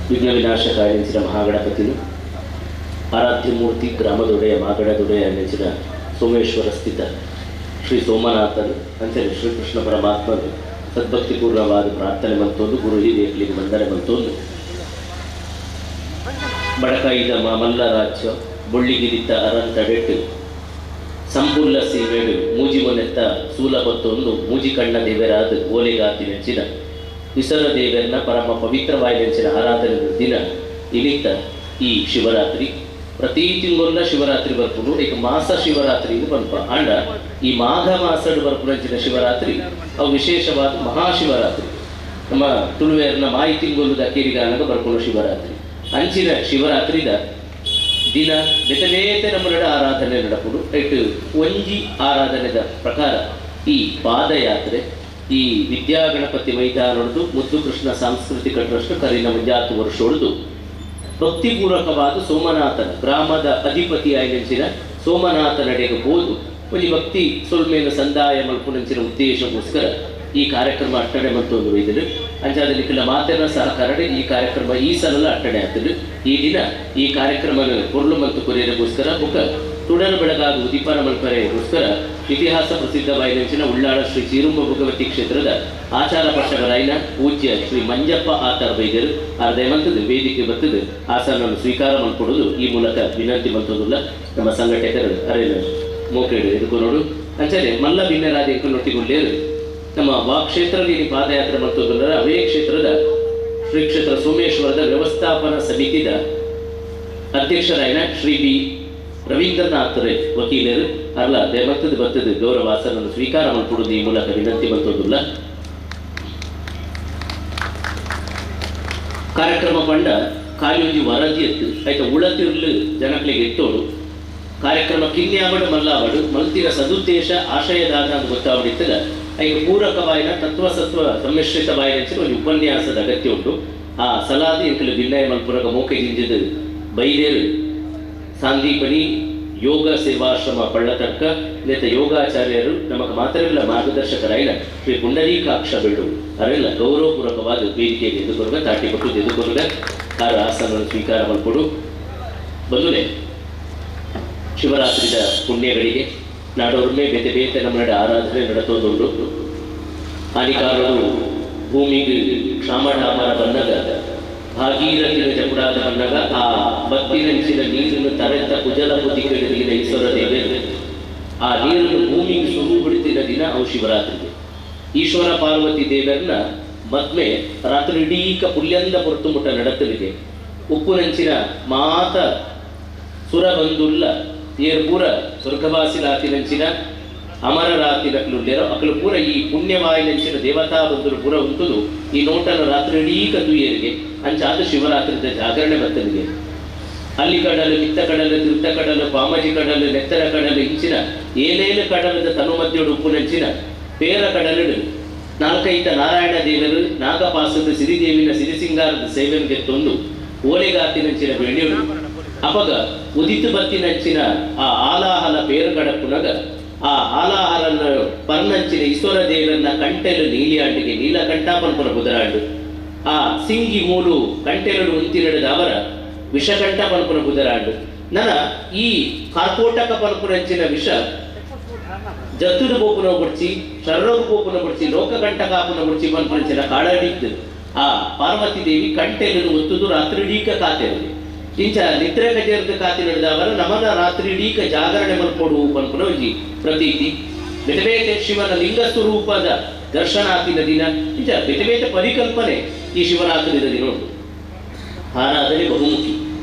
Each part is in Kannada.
ವಿಘ್ನ ವಿನಾಶಕ ಎನಿಸಿದ ಮಹಾಗಣಪತಿನು ಆರಾಧ್ಯ ಗ್ರಾಮದೊಡೆಯ ಮಾಗಡದೊಡೆಯ ನೆಚ್ಚಿನ ಸೋಮೇಶ್ವರ ಸ್ಥಿತ ಶ್ರೀ ಸೋಮನಾಥನು ಅಂತೇಳಿ ಶ್ರೀಕೃಷ್ಣ ಪರಮಾತ್ಮನು ಸದ್ಭಕ್ತಿಪೂರ್ಣವಾದ ಪ್ರಾರ್ಥನೆ ಮಂತೊಂದು ಗುರು ಹಿರಿಯರಿಗೆ ವಂದನೆ ಮಂತೊಂದು ಬಡಕಾಯಿದ ಮಲ್ಲ ರಾಜ್ಯ ಬೊಳ್ಳಿಗಿರಿತ ಅರಂತಡೆಟ್ಟು ಸಂಪೂರ್ಣ ಸೀಮೆಡು ಮೂಜಿಮೊನೆತ್ತ ಸೂಲ ಹೊತ್ತೊಂದು ಮೂಜಿ ಕಣ್ಣ ದೇವರಾದ ಓಲೆಗಾತಿ ನೆಚ್ಚಿನ ವಿಸರ ದೇವರನ್ನ ಪರಮ ಪವಿತ್ರವಾಗಿ ನೆಚ್ಚಿನ ಆರಾಧನೆ ದಿನ ಇನಿತ್ತ ಈ ಶಿವರಾತ್ರಿ ಪ್ರತಿ ತಿಂಗಳ ಶಿವರಾತ್ರಿ ಬರ್ಪುನು ಈಗ ಮಾಸ ಶಿವರಾತ್ರಿ ಬಂಪ ಅಂಡ ಈ ಮಾಘ ಮಾಸದ ಬರ್ಪುನಂಚಿನ ಶಿವರಾತ್ರಿ ಅವು ವಿಶೇಷವಾದ ಮಹಾಶಿವರಾತ್ರಿ ನಮ್ಮ ತುಳುವೇರ್ನ ಮಾಯಿ ತಿಂಗೊಲ್ಲದ ಕೇರಿಗಾನಗ ಬರ್ಪುನು ಶಿವರಾತ್ರಿ ಅಂಚಿನ ಶಿವರಾತ್ರಿದ ದಿನ ಬೆತಬೇತೆ ನಮ್ಮ ಆರಾಧನೆ ನಡಪುಡು ಇಟ್ಟು ಒಂಜಿ ಆರಾಧನೆದ ಪ್ರಕಾರ ಈ ಪಾದಯಾತ್ರೆ ಈ ವಿದ್ಯಾಗಣಪತಿ ಮೈದಾನೊಡ್ದು ಮುದ್ದು ಕೃಷ್ಣ ಸಾಂಸ್ಕೃತಿಕ ಟ್ರಸ್ಟ್ ಕರಿನ ಮುಂಜಾತು ವರ್ಷ ಹೊಡೆದು ಭಕ್ತಿಪೂರ್ವಕವಾದ ಸೋಮನಾಥನ ಗ್ರಾಮದ ಅಧಿಪತಿಯಾಗಿ ನೆಂಚಿನ ಸೋಮನಾಥನಡೆಗೆ ಹೋದು ಒಂದು ಭಕ್ತಿ ಸೊಲ್ಮೇನ ಸಂದಾಯ ಮಲ್ಪುನಂಚಿನ ಉದ್ದೇಶಕ್ಕೋಸ್ಕರ ಈ ಕಾರ್ಯಕ್ರಮ ಅಟ್ಟಣೆ ಮಂತೊಂದು ಒಯ್ದರು ಅಂಚಾದಲ್ಲಿ ಕೆಲ ಮಾತಿನ ಸಹಕಾರಡೆ ಈ ಕಾರ್ಯಕ್ರಮ ಈ ಸಲ ಅಟ್ಟಣೆ ಆಗ್ತದೆ ಈ ದಿನ ಈ ಕಾರ್ಯಕ್ರಮ ಕೊರ್ಲು ಮತ್ತು ಕೊರೆಯರಿಗೋಸ್ಕರ ಮುಖ ತುಡರ ಬೆಳಗಾದ ಉದೀಪನ ಮಲ್ಪರೆಗೋಸ್ಕರ ಇತಿಹಾಸ ಪ್ರಸಿದ್ಧವಾಗಿ ನೆಂಚಿನ ಉಳ್ಳಾಳ ಶ್ರೀ ಚೀರುಂಬ ಭಗವತಿ ಕ್ಷೇತ್ರದ ಆಚಾರ ಪಕ್ಷಗಳಾಯಿನ ಪೂಜ್ಯ ಶ್ರೀ ಮಂಜಪ್ಪ ಆತಾರ ವೈದ್ಯರು ಅರ್ಧಮಂತದ ವೇದಿಕೆ ಬರ್ತದೆ ಆಸನವನ್ನು ಸ್ವೀಕಾರ ಮಾಡಿಕೊಡೋದು ಈ ಮೂಲಕ ವಿನಂತಿ ಮಂತೋದಿಲ್ಲ ನಮ್ಮ ಸಂಘಟಕರು ಅರೇನ ಮೋಕೆಡು ಎದುಕೊನೋಡು ಅಂಚನೆ ಮಲ್ಲ ಭಿನ್ನರಾದ ಎಂಕನೊಟ್ಟಿಗೊಂಡೇರು ನಮ್ಮ ಕ್ಷೇತ್ರದಲ್ಲಿ ಪಾದಯಾತ್ರೆ ಮಾಡ್ತೋದ್ರ ಅವೇ ಕ್ಷೇತ್ರದ ಶ್ರೀ ಕ್ಷೇತ್ರ ಸೋಮೇಶ್ವರದ ವ್ಯವಸ್ಥಾಪನಾ ಸಮಿತಿದ ಅಧ್ಯಕ್ಷರಾಯಿನ ಶ್ರೀ ಬಿ ರವೀಂದ್ರನಾಥ್ ರೈ ವಕೀಲರು ಅಲ್ಲ ದೇವತ್ತದ ಬರ್ತದ ಗೌರವಾಸನನ್ನು ಸ್ವೀಕಾರ ಮಾಡಿಕೊಡುವುದು ಈ ಮೂಲಕ ವಿನಂತಿ ಬಂತೋದಿಲ್ಲ. ಕಾರ್ಯಕ್ರಮ ಪಂಡ ಕಾಯೋಜಿ ವರದಿ ಎತ್ತು ಆಯ್ತಾ ಉಳತಿರ್ಲು ಜನಗಳಿಗೆ ಎತ್ತೋಡು ಕಾರ್ಯಕ್ರಮ ಕಿನ್ಯಾವಡು ಮಲ್ಲಾವಡು ಮಲ್ತಿನ ಸದುದ್ದೇಶ ಆಶಯದಾನ ಅಂತ ಗೊತ್ತಾವಡಿತ್ತದ ಈಗ ಪೂರಕವಾಯಿನ ತತ್ವಸತ್ವ ಸಮ್ಮಿಶ್ರಿತವಾಯಿನ ಒಂದು ಉಪನ್ಯಾಸದ ಅಗತ್ಯ ಉಂಟು. ಆ ಸಲಾದಿ ಎಂಕಲು ಭಿನ್ನಯ ಮಲ್ಪುರಗ ಮೋಕೆ ಜಿಂಜಿದ ಬೈದೇರು ಸಾಂದೀಪನಿ ಯೋಗ ಸೇವಾಶ್ರಮ ಪಳ್ಳತರ್ಕ ನೇತ ಯೋಗಾಚಾರ್ಯರು ನಮಗೆ ಮಾತ್ರವಿಲ್ಲ ಮಾರ್ಗದರ್ಶಕರಾಯಿನ ಶ್ರೀ ಪುಂಡರೀಕಾಕ್ಷ ಬೆಳ್ಳು ಅವರೆಲ್ಲ ಗೌರವಪೂರ್ವಕವಾದ ವೇದಿಕೆಗೆ ಎದುಕೊಡುಗ ತಾಟಿ ಕೊಟ್ಟು ಎದುಕೊಡುಗ ಆರ ಆಸನವನ್ನು ಸ್ವೀಕಾರ ಮಾಡಿಕೊಡು. ಬಂದುಲೆ ಶಿವರಾತ್ರಿದ ಪುಣ್ಯಗಳಿಗೆ ನಾಡೋರ್ಮೆ ಬೇತೆ ಬೇತೆ ನಮ್ಮ ನಡೆ ಆರಾಧನೆ ನಡೆಸೋದುಂಟು. ಹಾನಿಕಾರರು ಭೂಮಿಗೆ ಕ್ಷಾಮಡಾಮರ ಬನ್ನಗ ಭಾಗೀರಥಿನ ಜಪುಡಾದ ಬನ್ನಗ ಆ ಬತ್ತಿನಂಚಿನ ನೀರನ್ನು ತರೆತ ಕುಜಲ ಬುದ್ಧಿಗಳಿಗಿನ ಈಶ್ವರ ದೇವರು ಆ ನೀರನ್ನು ಭೂಮಿಗೆ ಸುರು ಬಿಡುತ್ತಿನ ದಿನ ಅವು ಶಿವರಾತ್ರಿಗೆ ಈಶ್ವರ ಪಾರ್ವತಿ ದೇವರನ್ನ ಮದ್ಮೆ ರಾತ್ರಿ ಇಡೀಕ ಪುಲ್ಯಂದ ಪೊರ್ತು ಮುಟ್ಟ ನಡತಲಿಗೆ ಉಪ್ಪುನಂಚಿನ ಮಾತ ಸುರ ಬಂದುಲ್ಲ ಏರ್ ಪೂರ ಸ್ವರ್ಗವಾಸಿಲಾತಿನಂಚಿನ ಅಮರ ರಾತಿನಕ್ಲುಲ್ಲೇರೋ ಅಕಲು ಪೂರ ಈ ಪುಣ್ಯವಾಯಿನಂಚಿನ ದೇವತಾ ಬಂಧುರು ಪೂರ ಉಂಟುದು ಈ ನೋಟನ ರಾತ್ರಿ ಇಡೀ ಕದುಯರಿಗೆ ಅಂಚಾದ ಶಿವರಾತ್ರಿದ ಜಾಗರಣೆ ಬತ್ತಲಿಗೆ ಅಲ್ಲಿ ಕಡಲು ಮಿತ್ತ ಕಡಲು ತೀರ್ಥ ಕಡಲು ಪಾಮಜಿ ಕಡಲು ನೆತ್ತರ ಕಡಲು ಇಂಚಿನ ಏನೇನು ಕಡಲದ ತನುಮದ್ಯೋಡು ಉಪ್ಪುನಂಚಿನ ಪೇರ ಕಡಲು ನಾಲ್ಕೈತ ನಾರಾಯಣ ದೇವರು ನಾಗಪಾಸದ ಸಿರಿದೇವಿನ ಸಿರಿಸಿಂಗಾರದ ಸೇವೆಗೆ ತಂದು ಓಲೆಗಾತಿನಂಚಿನ ಬೆಳೆಯುಡು ಅಪಗ ಉದಿತು ಬತ್ತಿನಂಚಿನ ಆ ಆಲಾಹಲ ಪೇರುಗಡ ಪುನಗ ಆ ಆಲಾಹಲನ್ನ ಪರ್ನಂಚಿನ ಈಶ್ವರ ದೇವರನ್ನ ಕಂಟೆಲು ನೀಲಿಯಾಂಡಿಗೆ ನೀಲಕಂಠಾಪನ್ಪುರ ಬುಧರಾಂಡು ಆ ಸಿಂಗಿ ಮೂಲು ಕಂಟೆಲು ಉಂತಿನಡದ ಅವರ ವಿಷಕಂಠ ಪನ್ಪುರ ಬುಧರಾಂಡು ನನ ಈ ಕಾರ್ಕೋಟಕ ಪನ್ಪುರಂಚಿನ ವಿಷ ಜತ್ತುರು ಬೋಪುನ ಬಿಡ್ಸಿ ಶರ್ರೋಗ ಬೋಪುನ ಬಿಡ್ಸಿ ಲೋಕಕಂಠಕಾಪುನ ಬಿಡ್ಸಿ ಪನ್ಪುರಂಚಿನ ಕಾಡಡಿದ್ದು ಆ ಪಾರ್ವತಿ ದೇವಿ ಕಂಟೆಲು ಒತ್ತುದು ರಾತ್ರಿ ಡೀಕ ಕಾತೆರಲಿ ಇಂಚ ನಿದ್ರೆ ಕಜೇರ್ದ ಕಾತಿ ನಡೆದವರ ನಮನ ರಾತ್ರಿ ಡೀಕ ಜಾಗರಣೆ ಮಲ್ಪೊಡು ಪನ್ಪುನೊಂಜಿ ಪ್ರತೀತಿ ಬೆಟಬೇತೆ ಶಿವನ ಲಿಂಗ ಸ್ವರೂಪದ ದರ್ಶನಾತಿನ ದಿನ ಇಂಚ ಬೆಟಬೇತೆ ಪರಿಕಲ್ಪನೆ ಈ ಶಿವರಾತ್ರಿದ ದಿನ ಉಂಟು. ಆರಾಧನೆ ಬಹುಮುಖಿ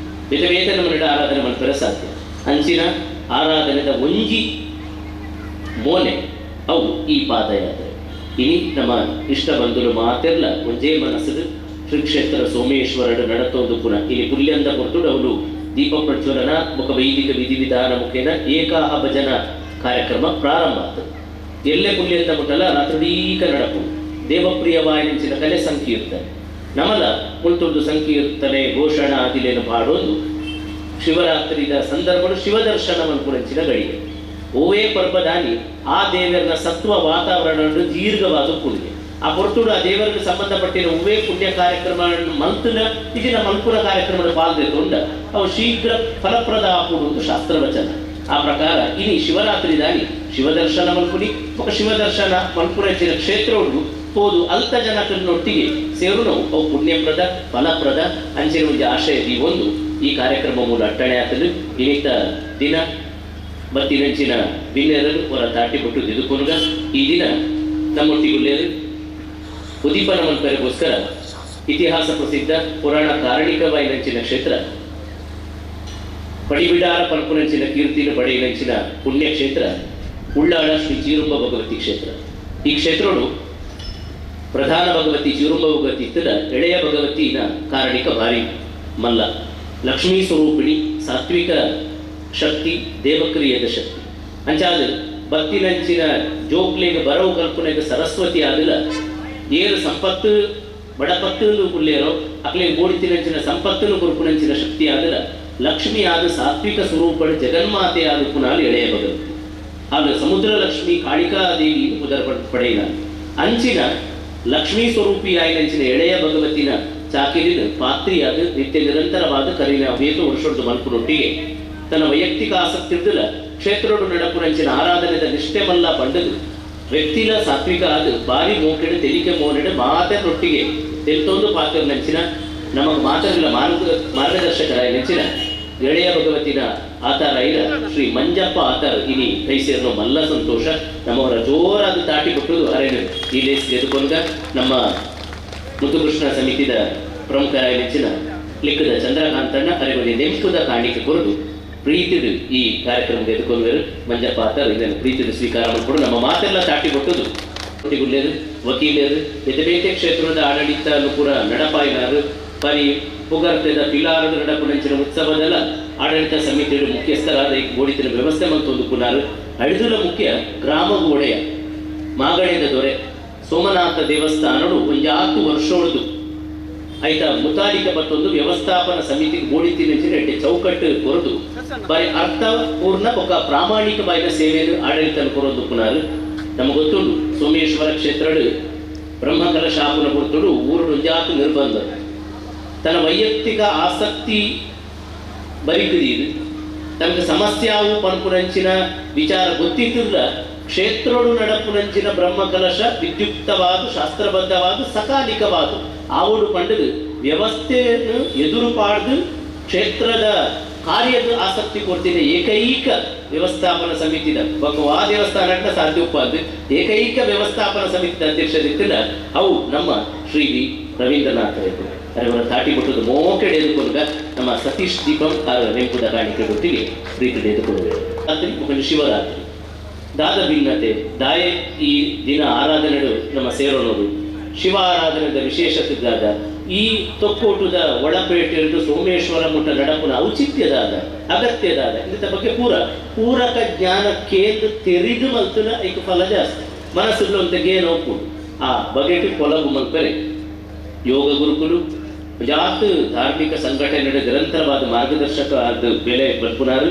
ಬೆಟಬೇತೆ ನಮ್ಮ ನಡೆ ಆರಾಧನೆ ಮಾಡ್ತಾರೆ ಸಾಧ್ಯ ಅಂಚಿನ ಆರಾಧನೆದ ಒಂಜಿ ಮೋನೆ ಅವು ಈ ಪಾದಯಾತ್ರೆ ಇನಿ ನಮ್ಮ ಇಷ್ಟ ಬಂಧುಲು ಮಾತೆರ್ಲ ಒಂಜೇ ಮನಸ್ಸು ಶ್ರೀ ಕ್ಷೇತ್ರ ಸೋಮೇಶ್ವರಡು ನಡತೋದು ಪುನಃ ಇಲ್ಲಿ ಪುಲ್ಯಂದ ಹೊರಟು ಅವರು ದೀಪ ಪ್ರಜ್ವಲನ ಮುಖ ವೈದಿಕ ವಿಧಿವಿಧಾನ ಮುಖೇನ ಏಕಾಹ ಭಜನ ಕಾರ್ಯಕ್ರಮ ಪ್ರಾರಂಭ ಆಗ್ತದೆ. ಎಲ್ಲೇ ಪುಲ್ಯಂದ ಮುಟ್ಟಲ್ಲ ರಾತ್ರಿಡೀಕ ನಡಪು ದೇವಪ್ರಿಯವಾಯಿನ ಕಲೆ ಸಂಕೀರ್ತನೆ ನಮಲ ಮುಳ್ತುಳ್ದು ಸಂಕೀರ್ತನೆ ಘೋಷಣ ಆದಿಲೇನು ಪಾಡೋದು ಶಿವರಾತ್ರಿದ ಸಂದರ್ಭಗಳು ಶಿವದರ್ಶನವನ್ನು ಪುರಂಚಿನ ಗಳಿಗೆ ಓವೇ ಪರ್ಬದಾನಿ ಆ ದೇವರನ್ನ ಸತ್ವ ವಾತಾವರಣ ದೀರ್ಘವಾದ ಕುಳಿಗೆ ಆ ಪೊರ್ತುಡು ಆ ದೇವರಿಗೆ ಸಂಬಂಧಪಟ್ಟಿನ ಉವೇ ಪುಣ್ಯ ಕಾರ್ಯಕ್ರಮ ಮಲ್ತುನ ಇದಿನ ಮಲ್ಪುನ ಕಾರ್ಯಕ್ರಮದ ಪಾಲ್ದೆತುಂಡ ಅವು ಶೀಘ್ರ ಫಲಪ್ರದ ಆಪುಡು ಶಾಸ್ತ್ರವಚನ. ಆ ಪ್ರಕಾರ ಇನಿ ಶಿವರಾತ್ರಿ ದಾನಿ ಶಿವದರ್ಶನ ಮಲ್ಪುನಿ ఒక ಶಿವದರ್ಶನ ಮಲ್ಪುರಂಚಿನ ಕ್ಷೇತ್ರಗಳು ಹೋದು ಅಲ್ಪ ಜನಕನ್ನೊಟ್ಟಿಗೆ ಸೇರುನು ಅವು ಪುಣ್ಯಪ್ರದ ಫಲಪ್ರದ ಅಂಚಿನ ಒಂದು ಆಶಯದಿ ಒಂದು ಈ ಕಾರ್ಯಕ್ರಮ ಮೂಲ ಅಟ್ಟಣೆ ಆತಲು ಇನಿತ ದಿನ ಮತ್ತಿನಂಚಿನ ಬಿನ್ನೆರರು ಹೊರ ತಾಟಿ ಬಿಟ್ಟು ದಿದುಕೊನುಗ ಈ ದಿನ ನಮ್ಮೊಟ್ಟಿಗುಲ್ಲೇರು ಉದೀಪನ ಮಲ್ಪರಿಗೋಸ್ಕರ ಇತಿಹಾಸ ಪ್ರಸಿದ್ಧ ಪುರಾಣ ಕಾರಣಿಕವಾಯಿನಂಚಿನ ಕ್ಷೇತ್ರ ಪಡಿಬಿಡಾರ ಪಲ್ಪುನಂಚಿನ ಕೀರ್ತಿನ ಪಡೆಯಿನಂಚಿನ ಪುಣ್ಯಕ್ಷೇತ್ರ ಉಳ್ಳಾಳ ಶ್ರೀ ಚೀರುಂಬ ಭಗವತಿ ಕ್ಷೇತ್ರ. ಈ ಕ್ಷೇತ್ರಗಳು ಪ್ರಧಾನ ಭಗವತಿ ಚೀರುಂಬ ಭಗವತಿ ಇತ್ತದ ಎಳೆಯ ಭಗವತಿನ ಕಾರಣಿಕ ಭಾರಿ ಮಲ್ಲ ಲಕ್ಷ್ಮೀ ಸ್ವರೂಪಿಣಿ ಸಾತ್ವಿಕ ಶಕ್ತಿ ದೇವಕ್ರಿಯದ ಶಕ್ತಿ ಅಂಚಾದ ಬತ್ತಿನಂಚಿನ ಜೋಕ್ಲೆಗೆ ಬರವು ಕಲ್ಪನೆಗೆ ಸರಸ್ವತಿ ಆದಿಲ್ಲ ಏರು ಸಂಪತ್ತು ಬಡಪತ್ತು ಕುಲ್ಲೇರೋ ಅಕ್ಲೆ ಬೋಡಿತಿನಂಚಿನ ಸಂಪತ್ತನ್ನು ಕುರುಪುನಂಚಿನ ಶಕ್ತಿ ಆದಿಲ್ಲ ಲಕ್ಷ್ಮಿ ಆದ ಸಾತ್ವಿಕ ಸ್ವರೂಪದ ಜಗನ್ಮಾತೆ ಆದ ಪುನಾಲು ಎಳೆಯ ಭಗವತಿ ಆಗ ಸಮುದ್ರ ಲಕ್ಷ್ಮಿ ಕಾಳಿಕಾ ದೇವಿ ಉದರ ಪಡೆಯಿನ ಅಂಚಿನ ಲಕ್ಷ್ಮೀ ಸ್ವರೂಪಿಯಾಯಿನಂಚಿನ ಎಳೆಯ ಭಗವತಿನ ಚಾಕಿರಿನ ಪಾತ್ರಿಯಾದ ನಿತ್ಯ ನಿರಂತರವಾದ ಕರಿನ ವೇದ ವರ್ಷದ ಮಲ್ಪುನೊಟ್ಟಿಗೆ ತನ್ನ ವೈಯಕ್ತಿಕ ಆಸಕ್ತಿ ಇರ್ದಿಲ್ಲ ಕ್ಷೇತ್ರಡು ನಡಪುರಂಚಿನ ಆರಾಧನೆದ ನಿಷ್ಠೆ ಮಲ್ಲ ಪಂಡದು ವ್ಯಕ್ತಿಲ ಸಾತ್ವಿಕ ಆದ ಬಾರಿ ಮೋಕೆಡು ತೆಲಿಕೆ ಮೋನೆಡು ಮಾತನೊಟ್ಟಿಗೆ ತೆಲ್ತೊಂದು ಪಾತ್ರ ನಂಚಿನ ನಮಗೆ ಮಾತರಿಲ್ಲ ಮಾರ್ಗದರ್ಶಕರಾಗಿ ನೆಂಚಿನ ಎಳೆಯ ಭಗವತಿನ ಆತಾರ ಇರ ಶ್ರೀ ಮಂಜಪ್ಪ ಆತಾರ ಇನಿ ಕೈಸೇರನು ಮಲ್ಲ ಸಂತೋಷ ನಮ್ಮವರ ಜೋರಾದ ತಾಟಿ ಕೊಟ್ಟುದು ಅರೇನು ಈ ಲೇಸ್ ಎದುಕೊಂಡ ನಮ್ಮ ಮುತ್ತುಕೃಷ್ಣ ಸಮಿತಿದ ಪ್ರಮುಖರಾಗಿ ನೆಂಚಿನ ಲಿಕ್ಕದ ಚಂದ್ರಕಾಂತಣ್ಣ ಅರೆಮನೆ ನೆಂಪುದ ಕಾಣಿಕೆ ಕೊರದು ಪ್ರೀತಿದು ಈ ಕಾರ್ಯಕ್ರಮಕ್ಕೆ ಎದುಕೊಂಡರು ಮಂಜಪ್ಪ ಆತಾರ ಇದನ್ನು ಪ್ರೀತಿದು ಸ್ವೀಕಾರ ಮಾಡಿಕೊಂಡು ನಮ್ಮ ಮಾತೆಲ್ಲ ತಾಟಿ ಕೊಟ್ಟುದು ಗುಲ್ಲೇರು ವಕೀಲರು ಬೇತೆ ಕ್ಷೇತ್ರದ ಆಡಳಿತ ಕೂಡ ನಡಪಾಯಿನಾರು ಪರಿ ಪುಗರ್ತೆದ ಪಿಲಾರದ ನಡಪುನಂಚಿನ ಉತ್ಸವದಲ್ಲ ಆಡಳಿತ ಸಮಿತಿಯ ಮುಖ್ಯಸ್ಥರಾದ ಈ ಗೋಡಿತಿನ ವ್ಯವಸ್ಥೆ ಮತ್ತೊಂದು ಪುನಾರು ಅಡಿದುಲ ಮುಖ್ಯ ಗ್ರಾಮದ ಒಡೆಯ ಮಾಗಣೆದ ದೊರೆ ಸೋಮನಾಥ ದೇವಸ್ಥಾನಡು ಒಂಜಾತು ವರ್ಷೋಳದು ಐತ ಮುತಾಲಿಕ ಮತ್ತೊಂದು ವ್ಯವಸ್ಥಾಪನಾ ಸಮಿತಿ ಗೋಡಿತಿನಂಚಿನ ಎಡ್ಡೆ ಚೌಕಟ್ಟು ಕೊರದು ಬರೀ ಅರ್ಥಪೂರ್ಣ ఒక ಪ್ರಾಮಾಣಿಕವಾದ ಸೇವೆಯನ್ನು ಆಡಳಿತ ಕೊರದು ಪುನಾರು ನಮಗೆ ಗೊತ್ತುಂಡು ಸೋಮೇಶ್ವರ ಕ್ಷೇತ್ರಡು ಬ್ರಹ್ಮಕಲಶಾಪುನ ಹೊರತುಡು ಊರು ಒಂಜಾತು ನಿರ್ಬಂಧ ತನ್ನ ವೈಯಕ್ತಿಕ ಆಸಕ್ತಿ ಬರಿಕುದೀದು ತಮಗೆ ಸಮಸ್ಯಾವು ಪನ್ಪುನಂಚಿನ ವಿಚಾರ ಗೊತ್ತಿದ್ದಿಲ್ಲ ಕ್ಷೇತ್ರೋಡು ನಡಪುನಂಚಿನ ಬ್ರಹ್ಮಕಲಶ ವಿದ್ಯುಕ್ತವಾದ ಶಾಸ್ತ್ರಬದ್ಧವಾದ ಸಕಾಲಿಕವಾದ ಆವಡು ಪಂಡದು ವ್ಯವಸ್ಥೆಯನ್ನು ಎದುರು ಪಾಡ್ದು ಕ್ಷೇತ್ರದ ಕಾರ್ಯದ ಆಸಕ್ತಿ ಕೊಡ್ತಿದ್ದ ಏಕೈಕ ವ್ಯವಸ್ಥಾಪನಾ ಸಮಿತಿದ ಭಗವಾ ದೇವಸ್ಥಾನ ಸಾಧ್ಯ ಉಪಾದ ಏಕೈಕ ವ್ಯವಸ್ಥಾಪನಾ ಸಮಿತಿದ ಅಧ್ಯಕ್ಷರಿದ್ದ ಅವು ನಮ್ಮ ಶ್ರೀ ವಿ ರವೀಂದ್ರನಾಥ್ ಅವರ ತಾಟಿ ಕೊಟ್ಟದ್ದು ಮೋಕೆಡೆ ಎದುಕೊಂಡ ನಮ್ಮ ಸತೀಶ್ ದೀಪಂ ನೆಂಪುದ ಕಾಣಿಕೆ ಗೊತ್ತಿಗೆ ಪ್ರೀತಿ ಎದುಕೊಳ್ಳುವೆ ರಾತ್ರಿ ಮುಖಂಡ ಶಿವರಾತ್ರಿ ದಾದ ಭಿನ್ನತೆ ದಾಯ ಈ ದಿನ ಆರಾಧನೆಗಳು ನಮ್ಮ ಸೇರೋಣರು ಶಿವ ಆರಾಧನೆದ ವಿಶೇಷತೆದಾದ ಈ ತೊಕ್ಕೋಟುದ ಒಳಪೇಟೆಯು ಸೋಮೇಶ್ವರ ಮುಟ್ಟ ನಡಪುನ ಔಚಿತ್ಯದಾದ ಅಗತ್ಯದಾದ ಇಂಥ ಬಗ್ಗೆ ಪೂರಕ ಜ್ಞಾನ ಕೇಂದ್ರ ತೆರಿದು ಮಲ್ತುನ ಐಕ ಫಲ ಜಾಸ್ತಿ ಮನಸ್ಸುಗಳು ಅಂತ ಗೇನು ಒಪ್ಪು ಆ ಬಗೆಟು ಕೊಲಗು ಮಲ್ಪರೆ ಯೋಗ ಗುರುಕುಲು ಜಾತ್ ಧಾರ್ಮಿಕ ಸಂಘಟನೆ ನಿರಂತರವಾದ ಮಾರ್ಗದರ್ಶಕ ಅದು ಬೆಲೆ ಬಲ್ಪುನಾರು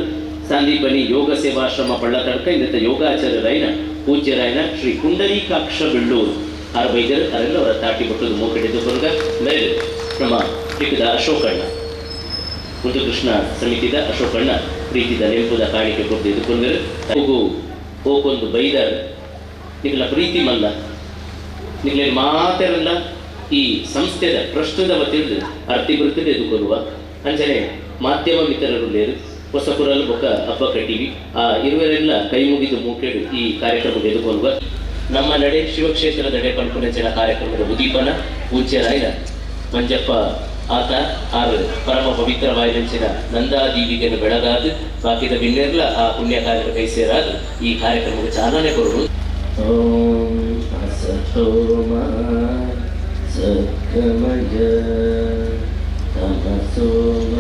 ಸಂದೀಪನಿ ಯೋಗ ಸೇವಾಶ್ರಮ ಪಳ್ಳತಡ್ಕ ಇಂಥ ಯೋಗಾಚಾರ್ಯರಾಯನ ಪೂಜ್ಯರಾಯನ ಶ್ರೀ ಪುಂಡರೀಕಾಕ್ಷ ಬೆಳ್ಳೂರು ಆರು ವೈದ್ಯರು ಅದೆಲ್ಲ ಅವರ ತಾಟಿ ಕೊಟ್ಟದು ಮೋಕೆಡೆದು ಬರುಗ ಮೇಲೆ ನಮ್ಮ ಲಿಖಿತ ಅಶೋಕಣ್ಣ ಮುತ್ತುಕೃಷ್ಣ ಸಮಿತಿದ ಅಶೋಕಣ್ಣ ಪ್ರೀತಿದ ನೆಂಪುದ ಕಾಣಿಕೆ ಕೊಟ್ಟು ಎದುಕೊಂಡರು ಹೋಗು ಹೋಗೊಂದು ಬೈದರು ನಿಗಳ ಪ್ರೀತಿ ಮಲ್ಲ ನಿಗಲೇ ಮಾತೆರಲ್ಲ ಈ ಸಂಸ್ಥೆದ ಪ್ರಶ್ನದವ ತಿಳಿದು ಅರ್ತಿ ಬರ್ತದೆ ಎದುಕೊಳ್ಳುವ ಅಂಚನೆ ಮಾಧ್ಯಮ ಮಿತ್ರರು ಲೇರು ಹೊಸ ಕುರಲು ಬೊಕ್ಕ ಹಬ್ಬ ಕಟ್ಟಿವಿ ಆ ಇರುವರೆಲ್ಲ ಕೈ ಮುಗಿದು ಮೂಕೆಡು ಈ ಕಾರ್ಯಕ್ರಮಕ್ಕೆ ಎದುಕೊಳ್ಳುವ ನಮ್ಮ ನಡೆ ಶಿವಕ್ಷೇತ್ರದ ನಡೆ ಪಂಪುನಂಚಿನ ಕಾರ್ಯಕ್ರಮದ ಉದೀಪನ ಪೂಜ್ಯರಾಯ ಮಂಜಪ್ಪ ಆತ ಆರು ಪರಮ ಪವಿತ್ರವಾಯಿನಂಚಿನ ನಂದಾದೀವಿಗೆಯನ್ನು ಬೆಳಗಾದು ಬಾಕಿದ ಬಿನ್ನೆರ್ಲ ಆ ಪುಣ್ಯ ಕಾರ್ಯ ಕೈ ಸೇರಾದು ಈ ಕಾರ್ಯಕ್ರಮಕ್ಕೆ ಚಾಲನೆ ಕೊಡುವುದು. ಓಂ ಅಸತೋಮ ಸತ್ಯಮಯ ತಮಸೋಮ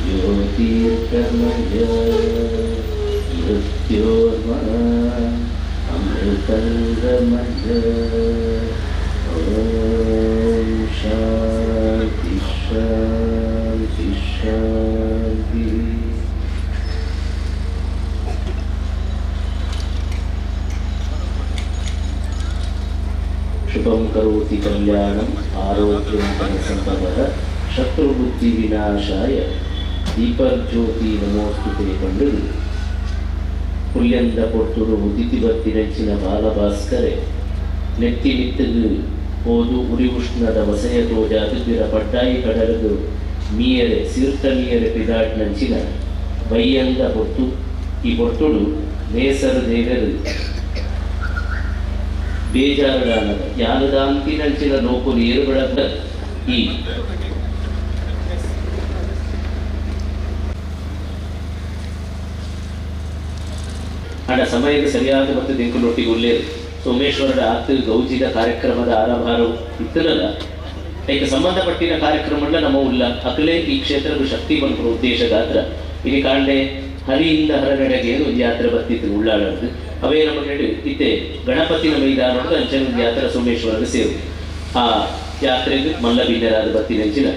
ಜ್ಯೋತಿರ್ಗಮಯ ಮೃತ್ಯೋರ್ಮ ಅಮೃತಂಗಮಯ ಓಂ ಶಾಂತಿ ಶಾಂತಿ ಶಾಂತಿ. ಕರೋತಿ ಕಲ್ಯಾಣಂ ಆರೋಗ್ಯವಂತನ ಸಂಪದಃ ಶತ್ರುಬುದ್ಧಿ ವಿನಾಶಾಯ ದೀಪಜ್ಯೋತಿ ನಮೋಸ್ತುತೆ ಕಂಡು ಪುಲ್ಯಂದ ಪೊರ್ತುಡು ಉದಿತಿ ಬತ್ತಿನೆಂಚಿನ ಬಾಲಭಾಸ್ಕರೆ ನೆತ್ತಿ ನಿತ್ತದು ಹೋದು ಉರಿ ಉಷ್ಣದ ವಸಯ ತೋಜಾದಿರ ಪಡ್ಡಾಯಿ ಕಡಲದು ಮೀಯರೆ ಸೀರ್ತ ಮೀಯರೆ ಪಿದಾಟ್ ನಂಚಿನ ಬೈಯಂದ ಹೊತ್ತು ಈ ಪೊರ್ತುಡು ನೇಸರ ದೇವರು ಬೇಜಾರುಗಾನದ ಯಾನದಾಂತಿ ನಂಚಿನ ಲೋಕುಲು ಏರುಗಳದ ಈ ಹಣ ಸಮಯದ ಸರಿಯಾದ ಮತ್ತು ದಿಕ್ಕುಲೊಟ್ಟಿಗೆ ಉಲ್ಲೇರು ಸೋಮೇಶ್ವರರ ಆತು ಗೌಜಿದ ಕಾರ್ಯಕ್ರಮದ ಆರಂಭಾರವು ಇತ್ತನಲ್ಲ ಇದಕ್ಕೆ ಸಂಬಂಧಪಟ್ಟಿನ ಕಾರ್ಯಕ್ರಮಗಳ ನಮ್ಮ ಉಲ್ಲ ಅಕಲೇ ಈ ಕ್ಷೇತ್ರದ ಶಕ್ತಿ ಬಂದ ಉದ್ದೇಶ ಗಾತ್ರ ಇಲ್ಲಿ ಕಾಣೆ ಹರಿಯಿಂದ ಹರಗಡೆಗೆ ಒಂದು ಯಾತ್ರೆ ಬರ್ತಿತ್ತು ಉಳ್ಳಾಡೋದು ಅವೇ ನಮ್ಮ ನಡು ಇತ್ತೆ ಗಣಪತಿನ ಮೈದಾನದ ಅಂಚನ ಯಾತ್ರೆ ಸೋಮೇಶ್ವರದ ಸೇರು ಆ ಯಾತ್ರೆಗೆ ಮಲ್ಲ ಬಿನ್ನರಾದ ಬತ್ತಿನೆಂಚಿನ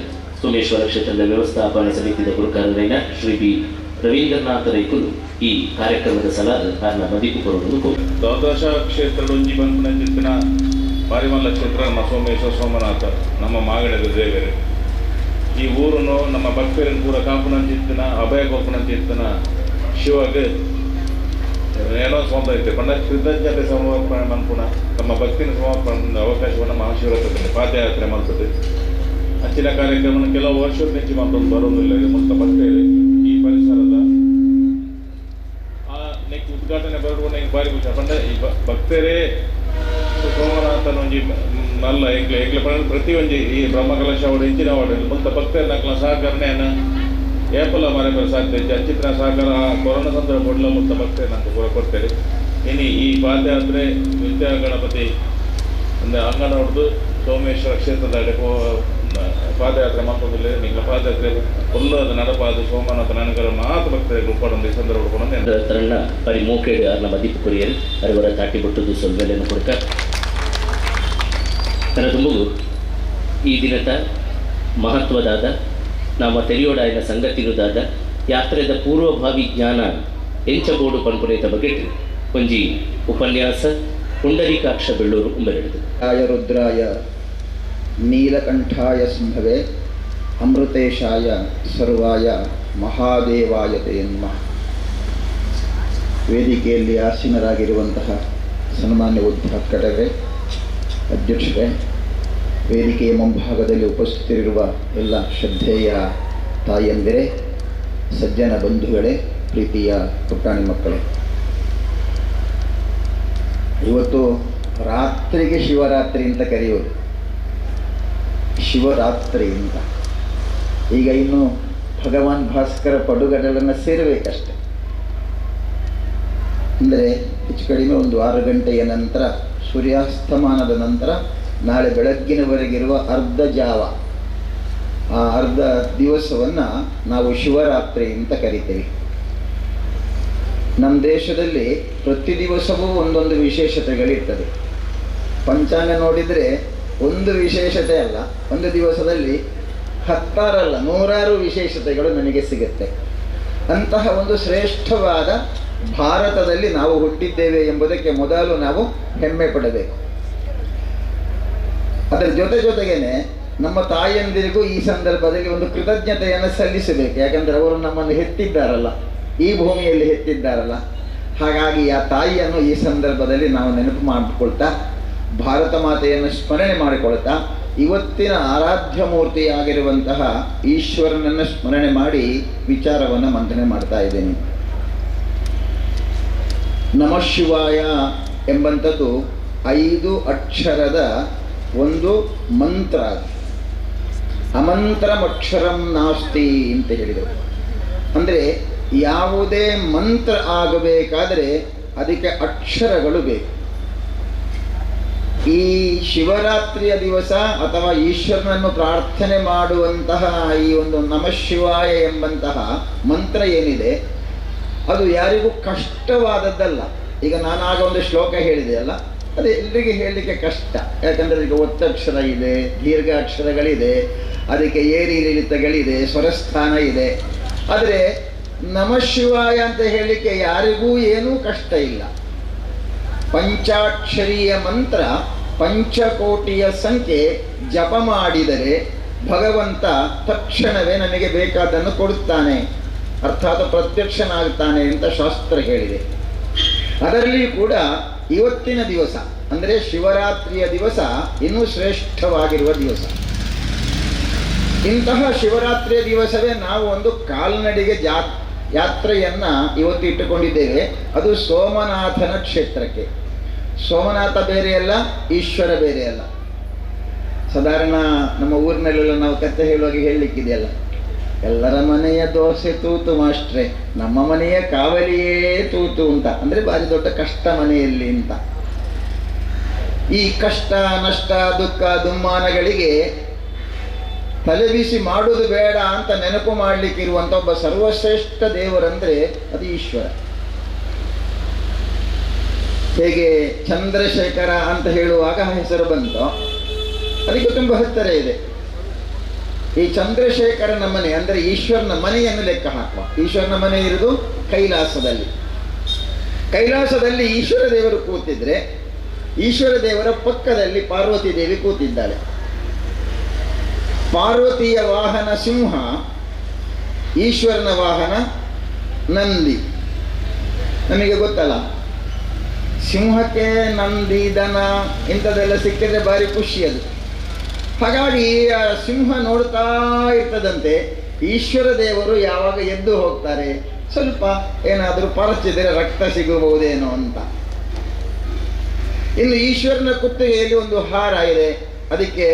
ಸೋಮೇಶ್ವರ ಕ್ಷೇತ್ರದ ವ್ಯವಸ್ಥಾಪನಾ ಸಮಿತಿಯ ಗುರುಕಾರರೈನ ಶ್ರೀ ಬಿ ರವೀಂದ್ರನಾಥ ರೈಕುಲು ಈ ಕಾರ್ಯಕ್ರಮದ ಸಲಾದ ಕಾರಣ ಮದಿಕು ಬರುವುದು ದ್ವಾದಶ ಕ್ಷೇತ್ರದೊಂಜಿ ಬಂದಿನ ಪಾರಿಮಲ್ಲ ಕ್ಷೇತ್ರ ನಮ್ಮ ಸೋಮೇಶ್ವರ ಸೋಮನಾಥ ನಮ್ಮ ಮಾಗಡದ ದೇವರು ಈ ಊರನ್ನು ನಮ್ಮ ಭಕ್ತರನ್ನು ಪೂರ ಕಾಪುನಂಚಿತ್ತಿನ ಅಭಯ ಗೋಪುನಂಚಿತ್ತಿನ ಶಿವಗೆ ಏನೋ ಸ್ವಂತ ಐತೆ ಪಂಡ ಕೃತಜ್ಞತೆ ಸಮರ್ಪಣೆ ಮನ್ಪುಣ ನಮ್ಮ ಭಕ್ತಿನ ಸಮರ್ಪಣೆ ಅವಕಾಶವನ್ನು ಮಹಾಶಿವರಾತ್ರಿ ಪಾದಯಾತ್ರೆ ಮಾಡ್ತದೆ ಅಂಚಿನ ಕಾರ್ಯಕ್ರಮ ಕೆಲವು ವರ್ಷದ ನೆಚ್ಚಿ ಮಾತೊಂದು ಬರೋದಿಲ್ಲ ಇದು ಮುಕ್ತ ಭಕ್ತರು ಈ ಪರಿಸರದ ನೆಕ್ಸ್ಟ್ ಉದ್ಘಾಟನೆ ಬರುವ ನಂಗೆ ಭಾರಿ ಖುಷಿ ಪಂಡ ಈ ಭಕ್ತರೇ ಸೋಮನಾಥನ ಒಂಜಿ ನಲ್ಲ ಎಂಗ್ಲೆ ಪ್ರತಿ ಒಂಜಿ ಈ ಬ್ರಹ್ಮಕಲಶ ಅವರು ಹೆಚ್ಚಿನ ಅವಳು ಮುಕ್ತ ಭಕ್ತರ ನಕ್ಲ ಸಹಕರಣೆಯನ್ನು ಏಪಲ ಮರೆ ಸಾಧ್ಯ ಅಂಚಿನ ಸಹಕಾರ ಕೊರೋನಾ ಸಂದರ್ಭ ಕೊಡಲ ಮುಕ್ತ ಭಕ್ತರು ನಂಗೆ ಕೂಡ ಕೊಡ್ತೇವೆ ಇನ್ನು ಈ ಪಾದಯಾತ್ರೆ ವಿದ್ಯಾ ಗಣಪತಿ ಅಂದರೆ ಅಂಗನ ಹೊಡೆದು ಸೋಮೇಶ್ವರ ಕ್ಷೇತ್ರದ ಪಾದಯಾತ್ರೆ ಮಾಡ್ಕೊಂಡಿಲ್ಲ ನಿಂಗೆ ಪಾದಯಾತ್ರೆ ಒಳ್ಳದ ನಡಪಾದ ಸೋಮನಾಥ ನನಗರ ಮಾತು ಭಕ್ತರಿಗೆ ಉಪಡೊಂದು ಈ ಸಂದರ್ಭ ಉಪಡೊಂದು ಪರಿ ಮೂಕೇಡು ಅರ್ನ ಮದಿಪ್ಪು ಕೊರಿಯರು ಅರಿವರ ತಾಟಿ ಬಿಟ್ಟುದು ಸೊಲ್ಮೆಲೆಯನ್ನು ಕೊಡ್ಕ ನನ್ನ ತುಂಬುಗು ಈ ದಿನದ ಮಹತ್ವದಾದ ನಮ್ಮ ತೆರೆಯೋಡಾಯಿನ ಸಂಗತಿನುದಾದ ಯಾತ್ರೆದ ಪೂರ್ವಭಾವಿ ಜ್ಞಾನ ಎಂಚಬೋಡು ಪನ್ಪುನೇತ ಬಗ್ಗೆ ಒಂಜಿ ಉಪನ್ಯಾಸ ಪುಂಡರೀಕಾಕ್ಷ ಬೆಳ್ಳೂರು ಉಂಬೆರಡು ಆಯ ರುದ್ರಾಯ ನೀಲಕಂಠಾಯ ಸಿಂಹವೇ ಅಮೃತೇಶಾಯ ಸರ್ವಾಯ ಮಹಾದೇವಾಯ ತೇ ನಮಃ. ವೇದಿಕೆಯಲ್ಲಿ ಆಸೀನರಾಗಿರುವಂತಹ ಸನ್ಮಾನ್ಯ ಉದ್ಘಾಟಕರೇ, ಅಧ್ಯಕ್ಷರೇ, ವೇದಿಕೆಯ ಮುಂಭಾಗದಲ್ಲಿ ಉಪಸ್ಥಿತರಿರುವ ಎಲ್ಲ ಶ್ರದ್ಧೆಯ ತಾಯಂದಿರೇ, ಸಜ್ಜನ ಬಂಧುಗಳೇ, ಪ್ರೀತಿಯ ಪುಟಾಣಿ ಮಕ್ಕಳೇ, ಇವತ್ತು ರಾತ್ರಿಗೆ ಶಿವರಾತ್ರಿ ಅಂತ ಕರೆಯೋದು, ಶಿವರಾತ್ರಿ ಅಂತ. ಈಗ ಇನ್ನು ಭಗವಾನ್ ಭಾಸ್ಕರ ಪಡುಗಡಲನ್ನು ಸೇರಬೇಕಷ್ಟೆ. ಅಂದರೆ ಹೆಚ್ಚು ಕಡಿಮೆ ಒಂದು 6 ಗಂಟೆಯ ನಂತರ, ಸೂರ್ಯಾಸ್ತಮಾನದ ನಂತರ ನಾಳೆ ಬೆಳಗ್ಗಿನವರೆಗಿರುವ ಅರ್ಧ ಜಾವ, ಆ ಅರ್ಧ ದಿವಸವನ್ನು ನಾವು ಶಿವರಾತ್ರಿ ಅಂತ ಕರಿತೀವಿ. ನಮ್ಮ ದೇಶದಲ್ಲಿ ಪ್ರತಿ ದಿವಸವೂ ಒಂದೊಂದು ವಿಶೇಷತೆಗಳಿರ್ತದೆ. ಪಂಚಾಂಗ ನೋಡಿದರೆ ಒಂದು ವಿಶೇಷತೆ ಅಲ್ಲ, ಒಂದು ದಿವಸದಲ್ಲಿ 10 ಅಲ್ಲ 100 ವಿಶೇಷತೆಗಳು ನನಗೆ ಸಿಗುತ್ತೆ. ಅಂತಹ ಒಂದು ಶ್ರೇಷ್ಠವಾದ ಭಾರತದಲ್ಲಿ ನಾವು ಹುಟ್ಟಿದ್ದೇವೆ ಎಂಬುದಕ್ಕೆ ಮೊದಲು ನಾವು ಹೆಮ್ಮೆ ಪಡಬೇಕು. ಅದರ ಜೊತೆಗೇನೆ ನಮ್ಮ ತಾಯಂದಿರಿಗೂ ಈ ಸಂದರ್ಭದಲ್ಲಿ ಒಂದು ಕೃತಜ್ಞತೆಯನ್ನು ಸಲ್ಲಿಸಬೇಕು. ಯಾಕಂದರೆ ಅವರು ನಮ್ಮನ್ನು ಹೆತ್ತಿದ್ದಾರಲ್ಲ, ಈ ಭೂಮಿಯಲ್ಲಿ ಹೆತ್ತಿದ್ದಾರಲ್ಲ. ಹಾಗಾಗಿ ಆ ತಾಯಿಯನ್ನು ಈ ಸಂದರ್ಭದಲ್ಲಿ ನಾವು ನೆನಪು ಮಾಡಿಕೊಳ್ತಾ, ಭಾರತ ಮಾತೆಯನ್ನು ಸ್ಮರಣೆ ಮಾಡಿಕೊಳ್ತಾ, ಇವತ್ತಿನ ಆರಾಧ್ಯ ಮೂರ್ತಿಯಾಗಿರುವಂತಹ ಈಶ್ವರನನ್ನು ಸ್ಮರಣೆ ಮಾಡಿ ವಿಚಾರವನ್ನು ಮಂಥನೆ ಮಾಡ್ತಾ ಇದ್ದೇನೆ. ನಮಃ ಶಿವಾಯ ಎಂಬಂಥದ್ದು 5 ಅಕ್ಷರದ ಒಂದು ಮಂತ್ರ. ಅಮಂತ್ರಮಕ್ಷರಂ ನಾಸ್ತಿ ಅಂತ ಹೇಳಿದರು. ಅಂದರೆ ಯಾವುದೇ ಮಂತ್ರ ಆಗಬೇಕಾದರೆ ಅದಕ್ಕೆ ಅಕ್ಷರಗಳು ಬೇಕು. ಈ ಶಿವರಾತ್ರಿಯ ದಿವಸ ಅಥವಾ ಈಶ್ವರನನ್ನು ಪ್ರಾರ್ಥನೆ ಮಾಡುವಂತಹ ಈ ಒಂದು ನಮಃ ಶಿವಾಯ ಎಂಬಂತಹ ಮಂತ್ರ ಏನಿದೆ, ಅದು ಯಾರಿಗೂ ಕಷ್ಟವಾದದ್ದಲ್ಲ. ಈಗ ನಾನಾಗ ಒಂದು ಶ್ಲೋಕ ಹೇಳಿದೆ ಅಲ್ಲ, ಅದು ಎಲ್ರಿಗೆ ಹೇಳಲಿಕ್ಕೆ ಕಷ್ಟ. ಯಾಕಂದರೆ ಈಗ ಒತ್ತಕ್ಷರ ಇದೆ, ದೀರ್ಘಾಕ್ಷರಗಳಿದೆ, ಅದಕ್ಕೆ ಏರಿಳಿತಗಳಿದೆ, ಸ್ವರಸ್ಥಾನ ಇದೆ. ಆದರೆ ನಮಃ ಶಿವಾಯ ಅಂತ ಹೇಳಲಿಕ್ಕೆ ಯಾರಿಗೂ ಏನೂ ಕಷ್ಟ ಇಲ್ಲ. ಪಂಚಾಕ್ಷರೀಯ ಮಂತ್ರ ಪಂಚಕೋಟಿಯ ಸಂಖ್ಯೆ ಜಪ ಮಾಡಿದರೆ ಭಗವಂತ ತಕ್ಷಣವೇ ನಮಗೆ ಬೇಕಾದನ್ನು ಕೊಡುತ್ತಾನೆ, ಅರ್ಥಾತ್ ಪ್ರತ್ಯಕ್ಷನಾಗುತ್ತಾನೆ ಅಂತ ಶಾಸ್ತ್ರ ಹೇಳಿದೆ. ಅದರಲ್ಲಿಯೂ ಕೂಡ ಇವತ್ತಿನ ದಿವಸ ಅಂದರೆ ಶಿವರಾತ್ರಿಯ ದಿವಸ ಇನ್ನೂ ಶ್ರೇಷ್ಠವಾಗಿರುವ ದಿವಸ. ಇಂತಹ ಶಿವರಾತ್ರಿಯ ದಿವಸವೇ ನಾವು ಒಂದು ಕಾಲ್ನಡಿಗೆ ಯಾತ್ರೆಯನ್ನು ಇವತ್ತು ಇಟ್ಟುಕೊಂಡಿದ್ದೇವೆ. ಅದು ಸೋಮನಾಥನ ಕ್ಷೇತ್ರಕ್ಕೆ. ಸೋಮನಾಥ ಬೇರೆ ಅಲ್ಲ, ಈಶ್ವರ ಬೇರೆ ಅಲ್ಲ. ಸಾಧಾರಣ ನಮ್ಮ ಊರಿನಲ್ಲೆಲ್ಲ ನಾವು ಕಥೆ ಹೇಳುವಾಗ ಹೇಳಲಿಕ್ಕಿದೆಯಲ್ಲ, ಎಲ್ಲರ ಮನೆಯ ದೋಸೆ ತೂತು ಮಾಸ್ಟ್ರೆ, ನಮ್ಮ ಮನೆಯ ಕಾವಲಿಯೇ ತೂತು ಅಂತ. ಅಂದರೆ ಭಾರಿ ದೊಡ್ಡ ಕಷ್ಟ ಮನೆಯಲ್ಲಿ ಅಂತ. ಈ ಕಷ್ಟ ನಷ್ಟ ದುಃಖ ದುಮ್ಮಾನಗಳಿಗೆ ತಲೆಬಿಸಿ ಮಾಡುವುದು ಬೇಡ ಅಂತ ನೆನಪು ಮಾಡಲಿಕ್ಕಿರುವಂಥ ಒಬ್ಬ ಸರ್ವಶ್ರೇಷ್ಠ ದೇವರಂದರೆ ಅದು ಈಶ್ವರ. ಹೇಗೆ ಚಂದ್ರಶೇಖರ ಅಂತ ಹೇಳುವಾಗ ಹೆಸರು ಬಂತು, ಅದಕ್ಕೆ ತುಂಬ ಹತ್ತಿರ ಇದೆ. ಈ ಚಂದ್ರಶೇಖರನ ಮನೆ ಅಂದರೆ ಈಶ್ವರನ ಮನೆಯನ್ನು ಲೆಕ್ಕ ಹಾಕುವ. ಈಶ್ವರನ ಮನೆ ಇರುವುದು ಕೈಲಾಸದಲ್ಲಿ. ಕೈಲಾಸದಲ್ಲಿ ಈಶ್ವರ ದೇವರು ಕೂತಿದ್ರೆ ಈಶ್ವರ ದೇವರ ಪಕ್ಕದಲ್ಲಿ ಪಾರ್ವತಿ ದೇವಿ ಕೂತಿದ್ದಾಳೆ. ಪಾರ್ವತಿಯ ವಾಹನ ಸಿಂಹ, ಈಶ್ವರನ ವಾಹನ ನಂದಿ. ನಮಗೆ ಗೊತ್ತಲ್ಲ, ಸಿಂಹಕ್ಕೆ ನಂದಿ ದನ ಇಂಥದ್ದೆಲ್ಲ ಸಿಕ್ಕಿದ್ರೆ ಭಾರಿ ಖುಷಿ ಅದು. ಹಾಗಾಗಿ ಆ ಸಿಂಹ ನೋಡ್ತಾ ಇರ್ತದಂತೆ ಈಶ್ವರ ದೇವರು ಯಾವಾಗ ಎದ್ದು ಹೋಗ್ತಾರೆ, ಸ್ವಲ್ಪ ಏನಾದರೂ ಪರಚಿದರೆ ರಕ್ತ ಸಿಗಬಹುದೇನೋ ಅಂತ. ಇನ್ನು ಈಶ್ವರನ ಕುತ್ತಿಗೆಯಲ್ಲಿ ಒಂದು ಹಾರ ಇದೆ, ಅದಕ್ಕೆ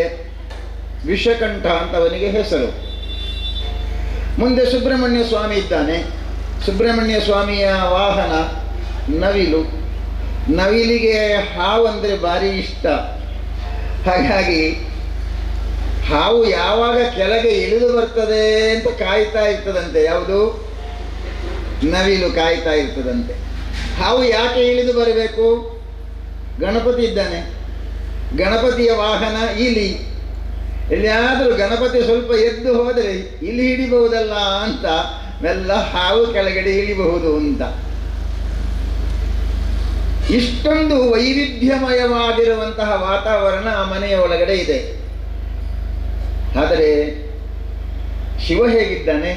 ವಿಷಕಂಠ ಅಂತ ಅವನಿಗೆ ಹೆಸರು. ಮುಂದೆ ಸುಬ್ರಹ್ಮಣ್ಯ ಸ್ವಾಮಿ ಇದ್ದಾನೆ. ಸುಬ್ರಹ್ಮಣ್ಯ ಸ್ವಾಮಿಯ ವಾಹನ ನವಿಲು. ನವಿಲಿಗೆ ಹಾವು ಅಂದರೆ ಭಾರಿ ಇಷ್ಟ. ಹಾಗಾಗಿ ಹಾವು ಯಾವಾಗ ಕೆಳಗೆ ಇಳಿದು ಬರ್ತದೆ ಅಂತ ಕಾಯ್ತಾ ಇರ್ತದಂತೆ. ಯಾವುದು? ನವಿಲು ಕಾಯ್ತಾ ಇರ್ತದಂತೆ. ಹಾವು ಯಾಕೆ ಇಳಿದು ಬರಬೇಕು? ಗಣಪತಿ ಇದ್ದಾನೆ, ಗಣಪತಿಯ ವಾಹನ ಇಲಿ. ಎಲ್ಲಿಯಾದರೂ ಗಣಪತಿ ಸ್ವಲ್ಪ ಎದ್ದು ಹೋದರೆ ಇಲಿ ಹಿಡಿಬಹುದಲ್ಲ ಅಂತ ಮೆಲ್ಲ ಹಾವು ಕೆಳಗಡೆ ಇಳಿಬಹುದು ಅಂತ. ಇಷ್ಟೊಂದು ವೈವಿಧ್ಯಮಯವಾಗಿರುವಂತಹ ವಾತಾವರಣ ಆ ಮನೆಯ ಒಳಗಡೆ ಇದೆ. ಆದರೆ ಶಿವ ಹೇಗಿದ್ದಾನೆ?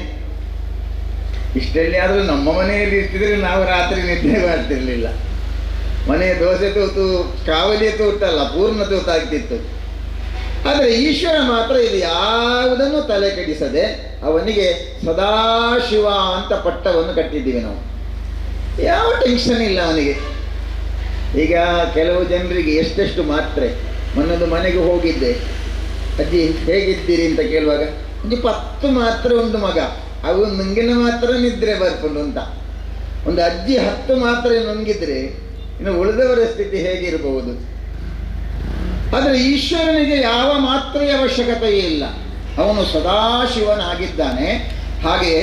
ಇಷ್ಟೆಲ್ಲಿ ಆದರೂ ನಮ್ಮ ಮನೆಯಲ್ಲಿ ಇರ್ತಿದ್ರೆ ನಾವು ರಾತ್ರಿ ನಿದ್ದೆ ಮಾಡ್ತಿರ್ಲಿಲ್ಲ. ಮನೆಯ ದೋಸೆ ತೂತು ಕಾವಲಿಯ ತೂತಲ್ಲ, ಪೂರ್ಣ ತೂತಾಗ್ತಿತ್ತು. ಆದರೆ ಈಶ್ವರ ಮಾತ್ರ ಇದು ಯಾವುದನ್ನು ತಲೆ ಕೆಡಿಸದೆ ಅವನಿಗೆ ಸದಾಶಿವ ಅಂತ ಪಟ್ಟವನ್ನು ಕಟ್ಟಿದ್ದೀವಿ ನಾವು. ಯಾವ ಟೆನ್ಷನ್ ಇಲ್ಲ ಅವನಿಗೆ. ಈಗ ಕೆಲವು ಜನರಿಗೆ ಎಷ್ಟೆಷ್ಟು ಮಾತ್ರೆ. ಮೊನ್ನೊಂದು ಮನೆಗೆ ಹೋಗಿದ್ದೆ, ಅಜ್ಜಿ ಹೇಗಿದ್ದೀರಿ ಅಂತ ಕೇಳುವಾಗ ಒಂದು 10 ಮಾತ್ರೆ ಉಂಟು ಮಗ, ಅವು ನುಂಗಿನ ಮಾತ್ರ ನಿದ್ರೆ ಬರ್ಕೊಂಡು ಅಂತ. ಒಂದು ಅಜ್ಜಿ 10 ಮಾತ್ರೆ ನುಂಗಿದ್ರೆ ಇನ್ನು ಉಳಿದವರ ಸ್ಥಿತಿ ಹೇಗಿರಬಹುದು? ಆದರೆ ಈಶ್ವರನಿಗೆ ಯಾವ ಮಾತ್ರೆಯ ಅವಶ್ಯಕತೆಯೇ ಇಲ್ಲ, ಅವನು ಸದಾಶಿವನಾಗಿದ್ದಾನೆ. ಹಾಗೆ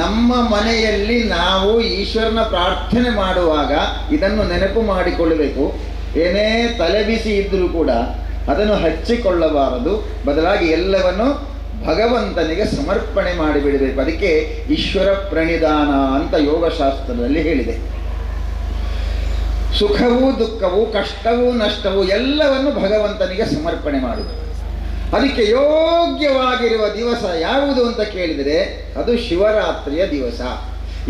ನಮ್ಮ ಮನೆಯಲ್ಲಿ ನಾವು ಈಶ್ವರನ ಪ್ರಾರ್ಥನೆ ಮಾಡುವಾಗ ಇದನ್ನು ನೆನಪು ಮಾಡಿಕೊಳ್ಳಬೇಕು. ಏನೇ ತಲೆಬಿಸಿ ಇದ್ದರೂ ಕೂಡ ಅದನ್ನು ಹಚ್ಚಿಕೊಳ್ಳಬಾರದು, ಬದಲಾಗಿ ಎಲ್ಲವನ್ನು ಭಗವಂತನಿಗೆ ಸಮರ್ಪಣೆ ಮಾಡಿಬಿಡಬೇಕು. ಅದಕ್ಕೆ ಈಶ್ವರ ಪ್ರಣಿಧಾನ ಅಂತ ಯೋಗಶಾಸ್ತ್ರದಲ್ಲಿ ಹೇಳಿದೆ. ಸುಖವೂ ದುಃಖವೂ ಕಷ್ಟವೂ ನಷ್ಟವೂ ಎಲ್ಲವನ್ನು ಭಗವಂತನಿಗೆ ಸಮರ್ಪಣೆ ಮಾಡುವುದು. ಅದಕ್ಕೆ ಯೋಗ್ಯವಾಗಿರುವ ದಿವಸ ಯಾವುದು ಅಂತ ಕೇಳಿದರೆ ಅದು ಶಿವರಾತ್ರಿಯ ದಿವಸ.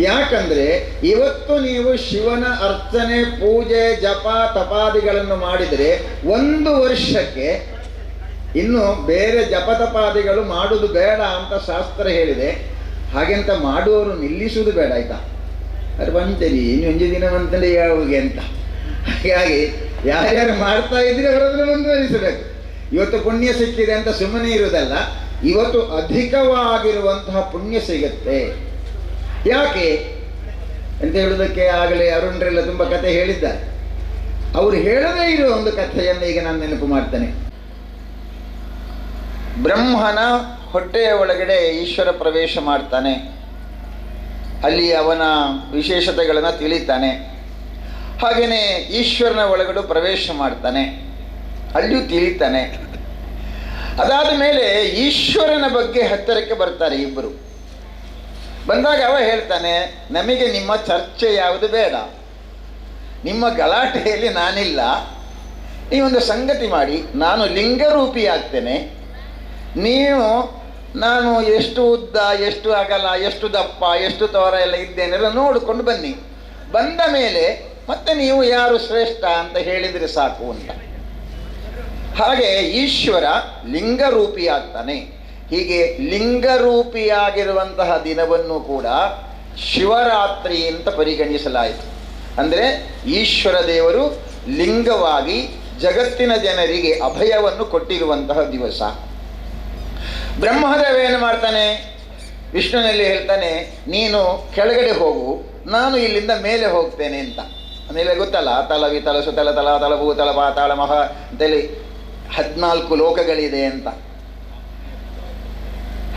ಯಾಕಂದರೆ ಇವತ್ತು ನೀವು ಶಿವನ ಅರ್ಚನೆ ಪೂಜೆ ಜಪ ತಪಾದಿಗಳನ್ನು ಮಾಡಿದರೆ 1 ವರ್ಷಕ್ಕೆ ಇನ್ನು ಬೇರೆ ಜಪ ತಪಾದಿಗಳು ಮಾಡುವುದು ಬೇಡ ಅಂತ ಶಾಸ್ತ್ರ ಹೇಳಿದೆ. ಹಾಗೆಂತ ಮಾಡುವವರು ನಿಲ್ಲಿಸುವುದು ಬೇಡ, ಆಯ್ತಾ? ಅದು ಬಂತೇರಿ ಇನ್ನು 1 ದಿನ ಬಂತಂದ್ರೆ ಯಾವಾಗ ಅಂತ. ಹಾಗಾಗಿ ಯಾರ್ಯಾರು ಮಾಡ್ತಾ ಇದ್ರೆ ಅವರನ್ನು ಮುಂದುವರಿಸಬೇಕು. ಇವತ್ತು ಪುಣ್ಯ ಸಿಕ್ಕಿದೆ ಅಂತ ಸುಮ್ಮನೆ ಇರುವುದಲ್ಲ, ಇವತ್ತು ಅಧಿಕವಾಗಿರುವಂತಹ ಪುಣ್ಯ ಸಿಗುತ್ತೆ. ಯಾಕೆ ಅಂತ ಹೇಳುವುದಕ್ಕೆ ಆಗಲೇ ಅರುಣರೆಲ್ಲ ತುಂಬ ಕಥೆ ಹೇಳಿದ್ದಾರೆ. ಅವರು ಹೇಳದೇ ಇರುವ ಒಂದು ಕಥೆಯನ್ನು ಈಗ ನಾನು ನೆನಪು ಮಾಡ್ತೇನೆ. ಬ್ರಹ್ಮನ ಹೊಟ್ಟೆಯ ಒಳಗಡೆ ಈಶ್ವರ ಪ್ರವೇಶ ಮಾಡ್ತಾನೆ. ಅಲ್ಲಿ ಅವನ ವಿಶೇಷತೆಗಳನ್ನು ತಿಳಿತಾನೆ. ಹಾಗೆಯೇ ಈಶ್ವರನ ಒಳಗಡೆ ಪ್ರವೇಶ ಮಾಡ್ತಾನೆ, ಅಲ್ಲಿಯೂ ತಿಳಿತಾನೆ. ಅದಾದ ಮೇಲೆ ಈಶ್ವರನ ಬಗ್ಗೆ ಹತ್ತಿರಕ್ಕೆ ಬರ್ತಾರೆ ಇಬ್ಬರು. ಬಂದಾಗ ಅವ ಹೇಳ್ತಾನೆ, ನಮಗೆ ನಿಮ್ಮ ಚರ್ಚೆ ಯಾವುದು ಬೇಡ, ನಿಮ್ಮ ಗಲಾಟೆಯಲ್ಲಿ ನಾನಿಲ್ಲ, ನೀವೊಂದು ಸಂಗತಿ ಮಾಡಿ, ನಾನು ಲಿಂಗರೂಪಿ ಆಗ್ತೇನೆ, ನೀವು ನಾನು ಎಷ್ಟು ಉದ್ದ, ಎಷ್ಟು ಅಗಲ, ಎಷ್ಟು ದಪ್ಪ, ಎಷ್ಟು ತೋರ ಎಲ್ಲ ಇದ್ದೇನೆಲ್ಲ ನೋಡಿಕೊಂಡು ಬನ್ನಿ. ಬಂದ ಮೇಲೆ ಮತ್ತೆ ನೀವು ಯಾರು ಶ್ರೇಷ್ಠ ಅಂತ ಹೇಳಿದರೆ ಸಾಕು ಅಂತ. ಹಾಗೆ ಈಶ್ವರ ಲಿಂಗರೂಪಿ ಆಗ್ತಾನೆ. ಹೀಗೆ ಲಿಂಗರೂಪಿಯಾಗಿರುವಂತಹ ದಿನವನ್ನು ಕೂಡ ಶಿವರಾತ್ರಿ ಅಂತ ಪರಿಗಣಿಸಲಾಯಿತು. ಅಂದರೆ ಈಶ್ವರ ದೇವರು ಲಿಂಗವಾಗಿ ಜಗತ್ತಿನ ಜನರಿಗೆ ಅಭಯವನ್ನು ಕೊಟ್ಟಿರುವಂತಹ ದಿವಸ. ಬ್ರಹ್ಮದೇವ ಏನು ಮಾಡ್ತಾನೆ? ವಿಷ್ಣುನಲ್ಲಿ ಹೇಳ್ತಾನೆ, ನೀನು ಕೆಳಗಡೆ ಹೋಗು, ನಾನು ಇಲ್ಲಿಂದ ಮೇಲೆ ಹೋಗ್ತೇನೆ ಅಂತ. ಆಮೇಲೆ ಗೊತ್ತಲ್ಲ, ತಲ ವಿತಲ ಸುತಲ ತಲ ತಲ ಭೂತಲ ಪಾತಾಳ ಮಹ ಅಂತೇಳಿ 14 ಲೋಕಗಳಿದೆ ಅಂತ.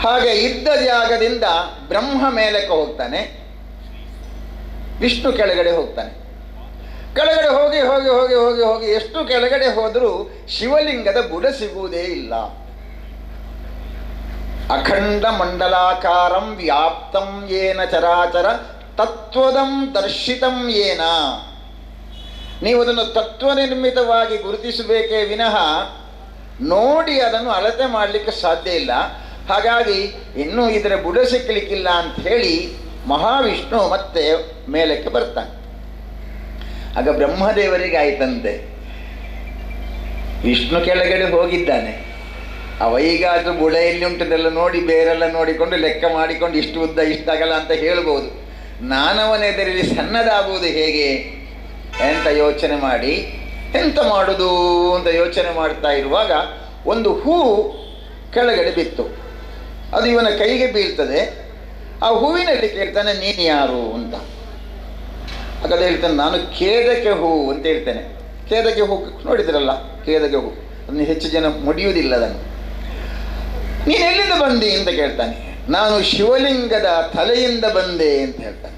ಹಾಗೆ ಇದ್ದ ಜಾಗದಿಂದ ಬ್ರಹ್ಮ ಮೇಲಕ್ಕೆ ಹೋಗ್ತಾನೆ, ವಿಷ್ಣು ಕೆಳಗಡೆ ಹೋಗ್ತಾನೆ. ಕೆಳಗಡೆ ಹೋಗಿ ಹೋಗಿ ಹೋಗಿ ಹೋಗಿ ಹೋಗಿ ಎಷ್ಟು ಕೆಳಗಡೆ ಹೋದರೂ ಶಿವಲಿಂಗದ ಬುಡ ಸಿಗುವುದೇ ಇಲ್ಲ. ಅಖಂಡ ಮಂಡಲಾಕಾರಂ ವ್ಯಾಪ್ತಂ ಯೇನ ಚರಾಚರ ತತ್ವದಂ ದರ್ಶಿತಂ ಯೇನ. ನೀವು ಅದನ್ನು ತತ್ವನಿರ್ಮಿತವಾಗಿ ಗುರುತಿಸಬೇಕೇ ವಿನಃ ನೋಡಿ ಅದನ್ನು ಅಳತೆ ಮಾಡಲಿಕ್ಕೆ ಸಾಧ್ಯ ಇಲ್ಲ. ಹಾಗಾಗಿ ಇನ್ನೂ ಇದರ ಬುಡ ಸಿಕ್ಕಲಿಕ್ಕಿಲ್ಲ ಅಂತ ಹೇಳಿ ಮಹಾವಿಷ್ಣು ಮತ್ತೆ ಮೇಲಕ್ಕೆ ಬರ್ತಾನೆ. ಆಗ ಬ್ರಹ್ಮದೇವರಿಗೆ ಆಯ್ತಂತೆ, ವಿಷ್ಣು ಕೆಳಗಡೆ ಹೋಗಿದ್ದಾನೆ, ಅವ ಈಗಾದರೂ ಬುಡ ಎಲ್ಲಿ ಉಂಟದೆಲ್ಲ ನೋಡಿ ಬೇರೆಲ್ಲ ನೋಡಿಕೊಂಡು ಲೆಕ್ಕ ಮಾಡಿಕೊಂಡು ಇಷ್ಟು ಉದ್ದ ಇಷ್ಟಾಗಲ್ಲ ಅಂತ ಹೇಳ್ಬೋದು. ನಾನವನೆದರಲ್ಲಿ ಸಣ್ಣದಾಗುವುದು ಹೇಗೆ ಅಂತ ಯೋಚನೆ ಮಾಡಿ ಎಂತ ಮಾಡುವುದು ಅಂತ ಯೋಚನೆ ಮಾಡ್ತಾ ಇರುವಾಗ ಒಂದು ಹೂ ಕೆಳಗಡೆ ಬಿತ್ತು. ಅದು ಇವನ ಕೈಗೆ ಬೀಳ್ತದೆ. ಆ ಹೂವಿನಲ್ಲಿ ಕೇಳ್ತಾನೆ, ನೀನು ಯಾರು ಅಂತ. ಹಾಗಾದ್ರೆ ಹೇಳ್ತಾನೆ, ನಾನು ಕೇದಕ್ಕೆ ಹೂ ಅಂತ ಹೇಳ್ತೇನೆ. ಕೇದಕ್ಕೆ ಹೂ ನೋಡಿದ್ರಲ್ಲ, ಕೇದಕ್ಕೆ ಹೂ ಅದನ್ನು ಹೆಚ್ಚು ಜನ ಮುಡಿಯುವುದಿಲ್ಲ. ಅದನ್ನು ನೀನು ಎಲ್ಲಿಂದ ಬಂದಿ ಅಂತ ಕೇಳ್ತಾನೆ. ನಾನು ಶಿವಲಿಂಗದ ತಲೆಯಿಂದ ಬಂದೆ ಅಂತ ಹೇಳ್ತಾನೆ.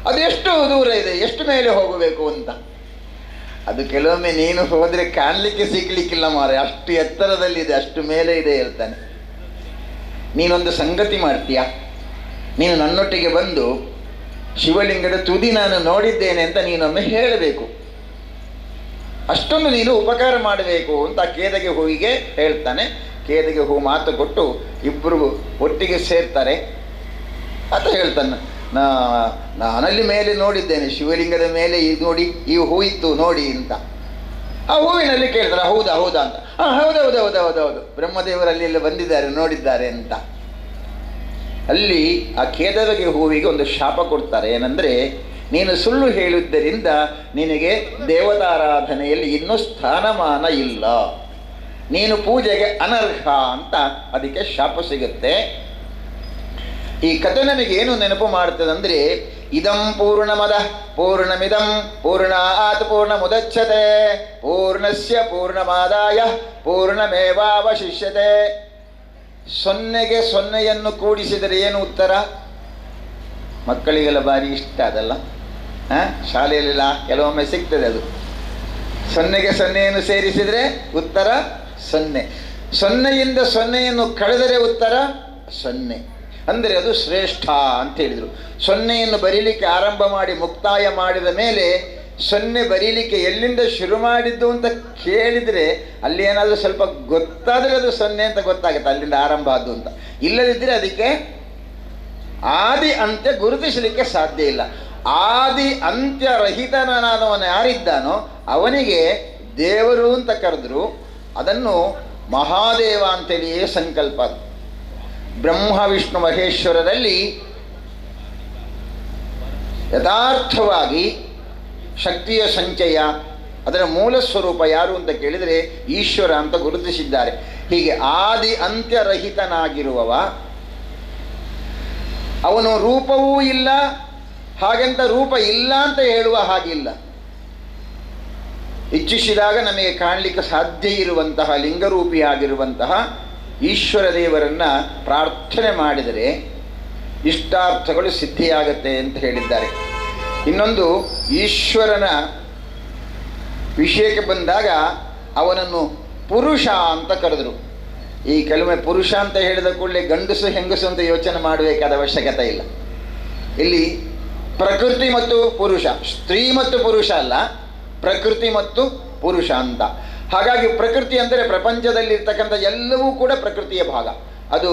ಅದು ಎಷ್ಟು ದೂರ ಇದೆ, ಎಷ್ಟು ಮೇಲೆ ಹೋಗಬೇಕು ಅಂತ. ಅದು ಕೆಲವೊಮ್ಮೆ ನೀನು ಹೋದರೆ ಕಾಣಲಿಕ್ಕೆ ಸಿಗ್ಲಿಕ್ಕಿಲ್ಲ ಮಾರೆ, ಅಷ್ಟು ಎತ್ತರದಲ್ಲಿದೆ, ಅಷ್ಟು ಮೇಲೆ ಇದೆ ಹೇಳ್ತಾನೆ. ನೀನೊಂದು ಸಂಗತಿ ಮಾಡ್ತೀಯ, ನೀನು ನನ್ನೊಟ್ಟಿಗೆ ಬಂದು ಶಿವಲಿಂಗದ ತುದಿ ನಾನು ನೋಡಿದ್ದೇನೆ ಅಂತ ನೀನೊಮ್ಮೆ ಹೇಳಬೇಕು, ಅಷ್ಟೊಂದು ನೀನು ಉಪಕಾರ ಮಾಡಬೇಕು ಅಂತ ಕೇದಗೆ ಹೂವಿಗೆ ಹೇಳ್ತಾನೆ. ಕೇದಗೆ ಹೂ ಮಾತು ಕೊಟ್ಟು ಇಬ್ಬರು ಒಟ್ಟಿಗೆ ಸೇರ್ತಾರೆ. ಅಂತ ಹೇಳ್ತಾನೆ, ನಾನಲ್ಲಿ ಮೇಲೆ ನೋಡಿದ್ದೇನೆ, ಶಿವಲಿಂಗದ ಮೇಲೆ ನೋಡಿ ಈ ಹೂ ಇತ್ತು ನೋಡಿ ಅಂತ. ಆ ಹೂವಿನಲ್ಲಿ ಕೇಳ್ತಾರೆ, ಹೌದಾ ಹೌದಾ ಅಂತ. ಹೌದೌದು ಬ್ರಹ್ಮದೇವರಲ್ಲಿ ಎಲ್ಲ ಬಂದಿದ್ದಾರೆ ನೋಡಿದ್ದಾರೆ ಅಂತ. ಅಲ್ಲಿ ಆ ಕೇದಗೆ ಹೂವಿಗೆ ಒಂದು ಶಾಪ ಕೊಡ್ತಾರೆ. ಏನಂದರೆ, ನೀನು ಸುಳ್ಳು ಹೇಳಿದ್ದರಿಂದ ನಿನಗೆ ದೇವತಾರಾಧನೆಯಲ್ಲಿ ಇನ್ನೂ ಸ್ಥಾನಮಾನ ಇಲ್ಲ, ನೀನು ಪೂಜೆಗೆ ಅನರ್ಹ ಅಂತ ಅದಕ್ಕೆ ಶಾಪ ಸಿಗುತ್ತೆ. ಈ ಕಥೆ ನನಗೇನು ನೆನಪು ಮಾಡ್ತದಂದರೆ, ಇದಂ ಪೂರ್ಣಮದ ಪೂರ್ಣಮಿದಂ ಪೂರ್ಣಾತ್ ಪೂರ್ಣಮುದಚ್ಯತೆ ಪೂರ್ಣಸ್ಯ ಪೂರ್ಣಮಾದಾಯ ಪೂರ್ಣಮೇವಾವಶಿಷ್ಯತೆ. ಸೊನ್ನೆಗೆ ಸೊನ್ನೆಯನ್ನು ಕೂಡಿಸಿದರೆ ಏನು ಉತ್ತರ? ಮಕ್ಕಳಿಗೆಲ್ಲ ಭಾರಿ ಇಷ್ಟ ಅದಲ್ಲ, ಶಾಲೆಯಲ್ಲೆಲ್ಲ ಕೆಲವೊಮ್ಮೆ ಸಿಗ್ತದೆ ಅದು. ಸೊನ್ನೆಗೆ ಸೊನ್ನೆಯನ್ನು ಸೇರಿಸಿದರೆ ಉತ್ತರ ಸೊನ್ನೆ, ಸೊನ್ನೆಯಿಂದ ಸೊನ್ನೆಯನ್ನು ಕಳೆದರೆ ಉತ್ತರ ಸೊನ್ನೆ. ಅಂದರೆ ಅದು ಶ್ರೇಷ್ಠ ಅಂತ ಹೇಳಿದರು. ಸೊನ್ನೆಯನ್ನು ಬರೀಲಿಕ್ಕೆ ಆರಂಭ ಮಾಡಿ ಮುಕ್ತಾಯ ಮಾಡಿದ ಮೇಲೆ ಸೊನ್ನೆ ಬರೀಲಿಕ್ಕೆ ಎಲ್ಲಿಂದ ಶುರು ಮಾಡಿದ್ದು ಅಂತ ಕೇಳಿದರೆ ಅಲ್ಲಿ ಏನಾದರೂ ಸ್ವಲ್ಪ ಗೊತ್ತಾದರೆ ಅದು ಸೊನ್ನೆ ಅಂತ ಗೊತ್ತಾಗುತ್ತೆ, ಅಲ್ಲಿಂದ ಆರಂಭ ಆದ್ದು ಅಂತ. ಇಲ್ಲದಿದ್ದರೆ ಅದಕ್ಕೆ ಆದಿ ಅಂತ್ಯ ಗುರುತಿಸಲಿಕ್ಕೆ ಸಾಧ್ಯ ಇಲ್ಲ. ಆದಿ ಅಂತ್ಯ ರಹಿತನಾದವನು ಯಾರಿದ್ದಾನೋ ಅವನಿಗೆ ದೇವರು ಅಂತ ಕರೆದ್ರು. ಅದನ್ನು ಮಹಾದೇವ ಅಂತೇಳಿಯೇ ಸಂಕಲ್ಪ. ಬ್ರಹ್ಮ ವಿಷ್ಣು ಮಹೇಶ್ವರರಲ್ಲಿ ಯಥಾರ್ಥವಾಗಿ ಶಕ್ತಿಯ ಸಂಚಯ, ಅದರ ಮೂಲ ಸ್ವರೂಪ ಯಾರು ಅಂತ ಕೇಳಿದರೆ ಈಶ್ವರ ಅಂತ ಗುರುತಿಸಿದ್ದಾರೆ. ಹೀಗೆ ಆದಿ ಅಂತ್ಯರಹಿತನಾಗಿರುವವ, ಅವನು ರೂಪವೂ ಇಲ್ಲ, ಹಾಗೆಂತ ರೂಪ ಇಲ್ಲ ಅಂತ ಹೇಳುವ ಹಾಗಿಲ್ಲ. ಇಚ್ಛಿಸಿದಾಗ ನಮಗೆ ಕಾಣಲಿಕ್ಕೆ ಸಾಧ್ಯ ಇರುವಂತಹ ಲಿಂಗರೂಪಿಯಾಗಿರುವಂತಹ ಈಶ್ವರ ದೇವರನ್ನು ಪ್ರಾರ್ಥನೆ ಮಾಡಿದರೆ ಇಷ್ಟಾರ್ಥಗಳು ಸಿದ್ಧಿಯಾಗತ್ತೆ ಅಂತ ಹೇಳಿದ್ದಾರೆ. ಇನ್ನೊಂದು, ಈಶ್ವರನ ವಿಷಯಕ್ಕೆ ಬಂದಾಗ ಅವನನ್ನು ಪುರುಷ ಅಂತ ಕರೆದರು. ಈ ಕೆಲವೊಮ್ಮೆ ಪುರುಷ ಅಂತ ಹೇಳಿದ ಕೂಡಲೇ ಗಂಡಸು ಹೆಂಗಸು ಅಂತ ಯೋಚನೆ ಮಾಡಬೇಕಾದ ಅವಶ್ಯಕತೆ ಇಲ್ಲ. ಇಲ್ಲಿ ಪ್ರಕೃತಿ ಮತ್ತು ಪುರುಷ, ಸ್ತ್ರೀ ಮತ್ತು ಪುರುಷ ಅಲ್ಲ, ಪ್ರಕೃತಿ ಮತ್ತು ಪುರುಷ ಅಂತ. ಹಾಗಾಗಿ ಪ್ರಕೃತಿ ಅಂದರೆ ಪ್ರಪಂಚದಲ್ಲಿರ್ತಕ್ಕಂಥ ಎಲ್ಲವೂ ಕೂಡ ಪ್ರಕೃತಿಯ ಭಾಗ. ಅದು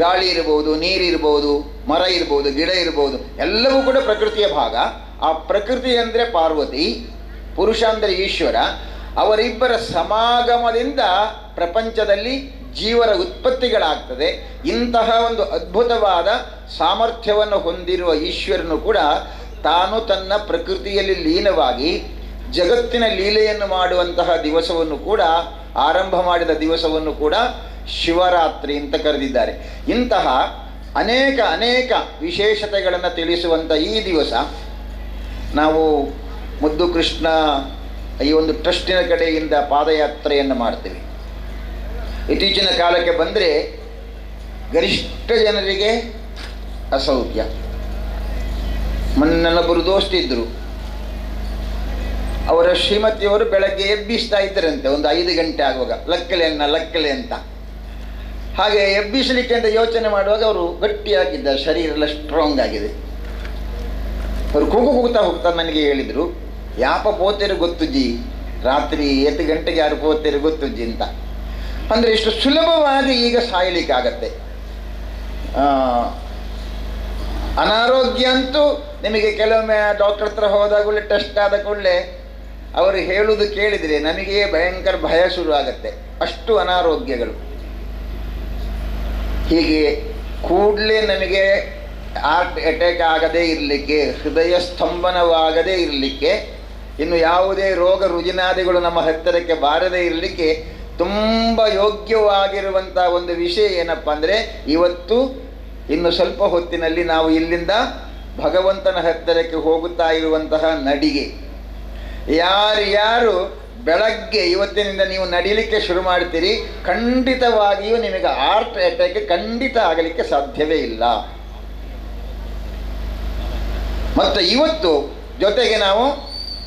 ಗಾಳಿ ಇರ್ಬೋದು, ನೀರಿರ್ಬೋದು, ಮರ ಇರ್ಬೋದು, ಗಿಡ ಇರ್ಬೋದು, ಎಲ್ಲವೂ ಕೂಡ ಪ್ರಕೃತಿಯ ಭಾಗ. ಆ ಪ್ರಕೃತಿ ಅಂದರೆ ಪಾರ್ವತಿ, ಪುರುಷ ಅಂದರೆ ಈಶ್ವರ. ಅವರಿಬ್ಬರ ಸಮಾಗಮದಿಂದ ಪ್ರಪಂಚದಲ್ಲಿ ಜೀವನ ಉತ್ಪತ್ತಿಗಳಾಗ್ತದೆ. ಇಂತಹ ಒಂದು ಅದ್ಭುತವಾದ ಸಾಮರ್ಥ್ಯವನ್ನು ಹೊಂದಿರುವ ಈಶ್ವರನು ಕೂಡ ತಾನು ತನ್ನ ಪ್ರಕೃತಿಯಲ್ಲಿ ಲೀನವಾಗಿ ಜಗತ್ತಿನ ಲೀಲೆಯನ್ನು ಮಾಡುವಂತಹ ದಿವಸವನ್ನು ಕೂಡ, ಆರಂಭ ಮಾಡಿದ ದಿವಸವನ್ನು ಕೂಡ ಶಿವರಾತ್ರಿ ಅಂತ ಕರೆದಿದ್ದಾರೆ. ಇಂತಹ ಅನೇಕ ವಿಶೇಷತೆಗಳನ್ನು ತಿಳಿಸುವಂಥ ಈ ದಿವಸ ನಾವು ಮುದ್ದು ಕೃಷ್ಣ ಈ ಒಂದು ಟ್ರಸ್ಟಿನ ಕಡೆಯಿಂದ ಪಾದಯಾತ್ರೆಯನ್ನು ಮಾಡ್ತೀವಿ. ಇತ್ತೀಚಿನ ಕಾಲಕ್ಕೆ ಬಂದರೆ ಗರಿಷ್ಠ ಜನರಿಗೆ ಅಸೌಖ್ಯ. ನನ್ನೊಬ್ಬರು ದೋಸ್ತಿದ್ದರು, ಅವರ ಶ್ರೀಮತಿಯವರು ಬೆಳಗ್ಗೆ ಎಬ್ಬಿಸ್ತಾ ಇದ್ದರಂತೆ ಒಂದು 5 ಗಂಟೆ ಆಗುವಾಗ, ಲಕ್ಕಲೆ ಅಂತ. ಹಾಗೆ ಎಬ್ಬಿಸಲಿಕ್ಕೆ ಅಂತ ಯೋಚನೆ ಮಾಡುವಾಗ ಅವರು ಗಟ್ಟಿಯಾಗಿದ್ದ, ಶರೀರ ಎಲ್ಲ ಸ್ಟ್ರಾಂಗ್ ಆಗಿದೆ. ಅವರು ಕೂಗುತ್ತಾ ನನಗೆ ಹೇಳಿದರು, ಯಾಪ ಪೋತೆರು ಗೊತ್ತುಜ್ಜಿ, ರಾತ್ರಿ 8 ಗಂಟೆಗೆ ಯಾರು ಪೋತೆರು ಗೊತ್ತುಜ್ಜಿ ಅಂತ. ಅಂದರೆ ಇಷ್ಟು ಸುಲಭವಾಗಿ ಈಗ ಸಾಯಲಿಕ್ಕಾಗತ್ತೆ. ಅನಾರೋಗ್ಯ ಅಂತೂ ನಿಮಗೆ ಕೆಲವೊಮ್ಮೆ ಡಾಕ್ಟರ್ ಹತ್ರ ಹೋದ ಕೂಡಲೇ, ಟೆಸ್ಟ್ ಆದ ಕೂಡಲೇ ಅವರು ಹೇಳುವುದು ಕೇಳಿದರೆ ನಮಗೆ ಭಯಂಕರ ಭಯ ಶುರು ಆಗತ್ತೆ. ಅಷ್ಟು ಅನಾರೋಗ್ಯಗಳು. ಹೀಗೆ ಕೂಡಲೇ ನಮಗೆ ಹಾರ್ಟ್ ಅಟ್ಯಾಕ್ ಆಗದೇ ಇರಲಿಕ್ಕೆ, ಹೃದಯ ಸ್ತಂಭನವಾಗದೇ ಇರಲಿಕ್ಕೆ, ಇನ್ನು ಯಾವುದೇ ರೋಗ ರುಜಿನಾದಿಗಳು ನಮ್ಮ ಹತ್ತಿರಕ್ಕೆ ಬಾರದೇ ಇರಲಿಕ್ಕೆ ತುಂಬ ಯೋಗ್ಯವಾಗಿರುವಂಥ ಒಂದು ವಿಷಯ ಏನಪ್ಪ ಅಂದರೆ, ಇವತ್ತು ಇನ್ನು ಸ್ವಲ್ಪ ಹೊತ್ತಿನಲ್ಲಿ ನಾವು ಇಲ್ಲಿಂದ ಭಗವಂತನ ಹತ್ತಿರಕ್ಕೆ ಹೋಗುತ್ತಾ ಇರುವಂತಹ ನಡಿಗೆ. ಯಾರು ಬೆಳಗ್ಗೆ ಇವತ್ತಿನಿಂದ ನೀವು ನಡಿಲಿಕ್ಕೆ ಶುರು ಮಾಡ್ತೀರಿ, ಖಂಡಿತವಾಗಿಯೂ ನಿಮಗೆ ಹಾರ್ಟ್ ಅಟ್ಯಾಕ್ ಖಂಡಿತ ಆಗಲಿಕ್ಕೆ ಸಾಧ್ಯವೇ ಇಲ್ಲ. ಮತ್ತು ಇವತ್ತು ಜೊತೆಗೆ ನಾವು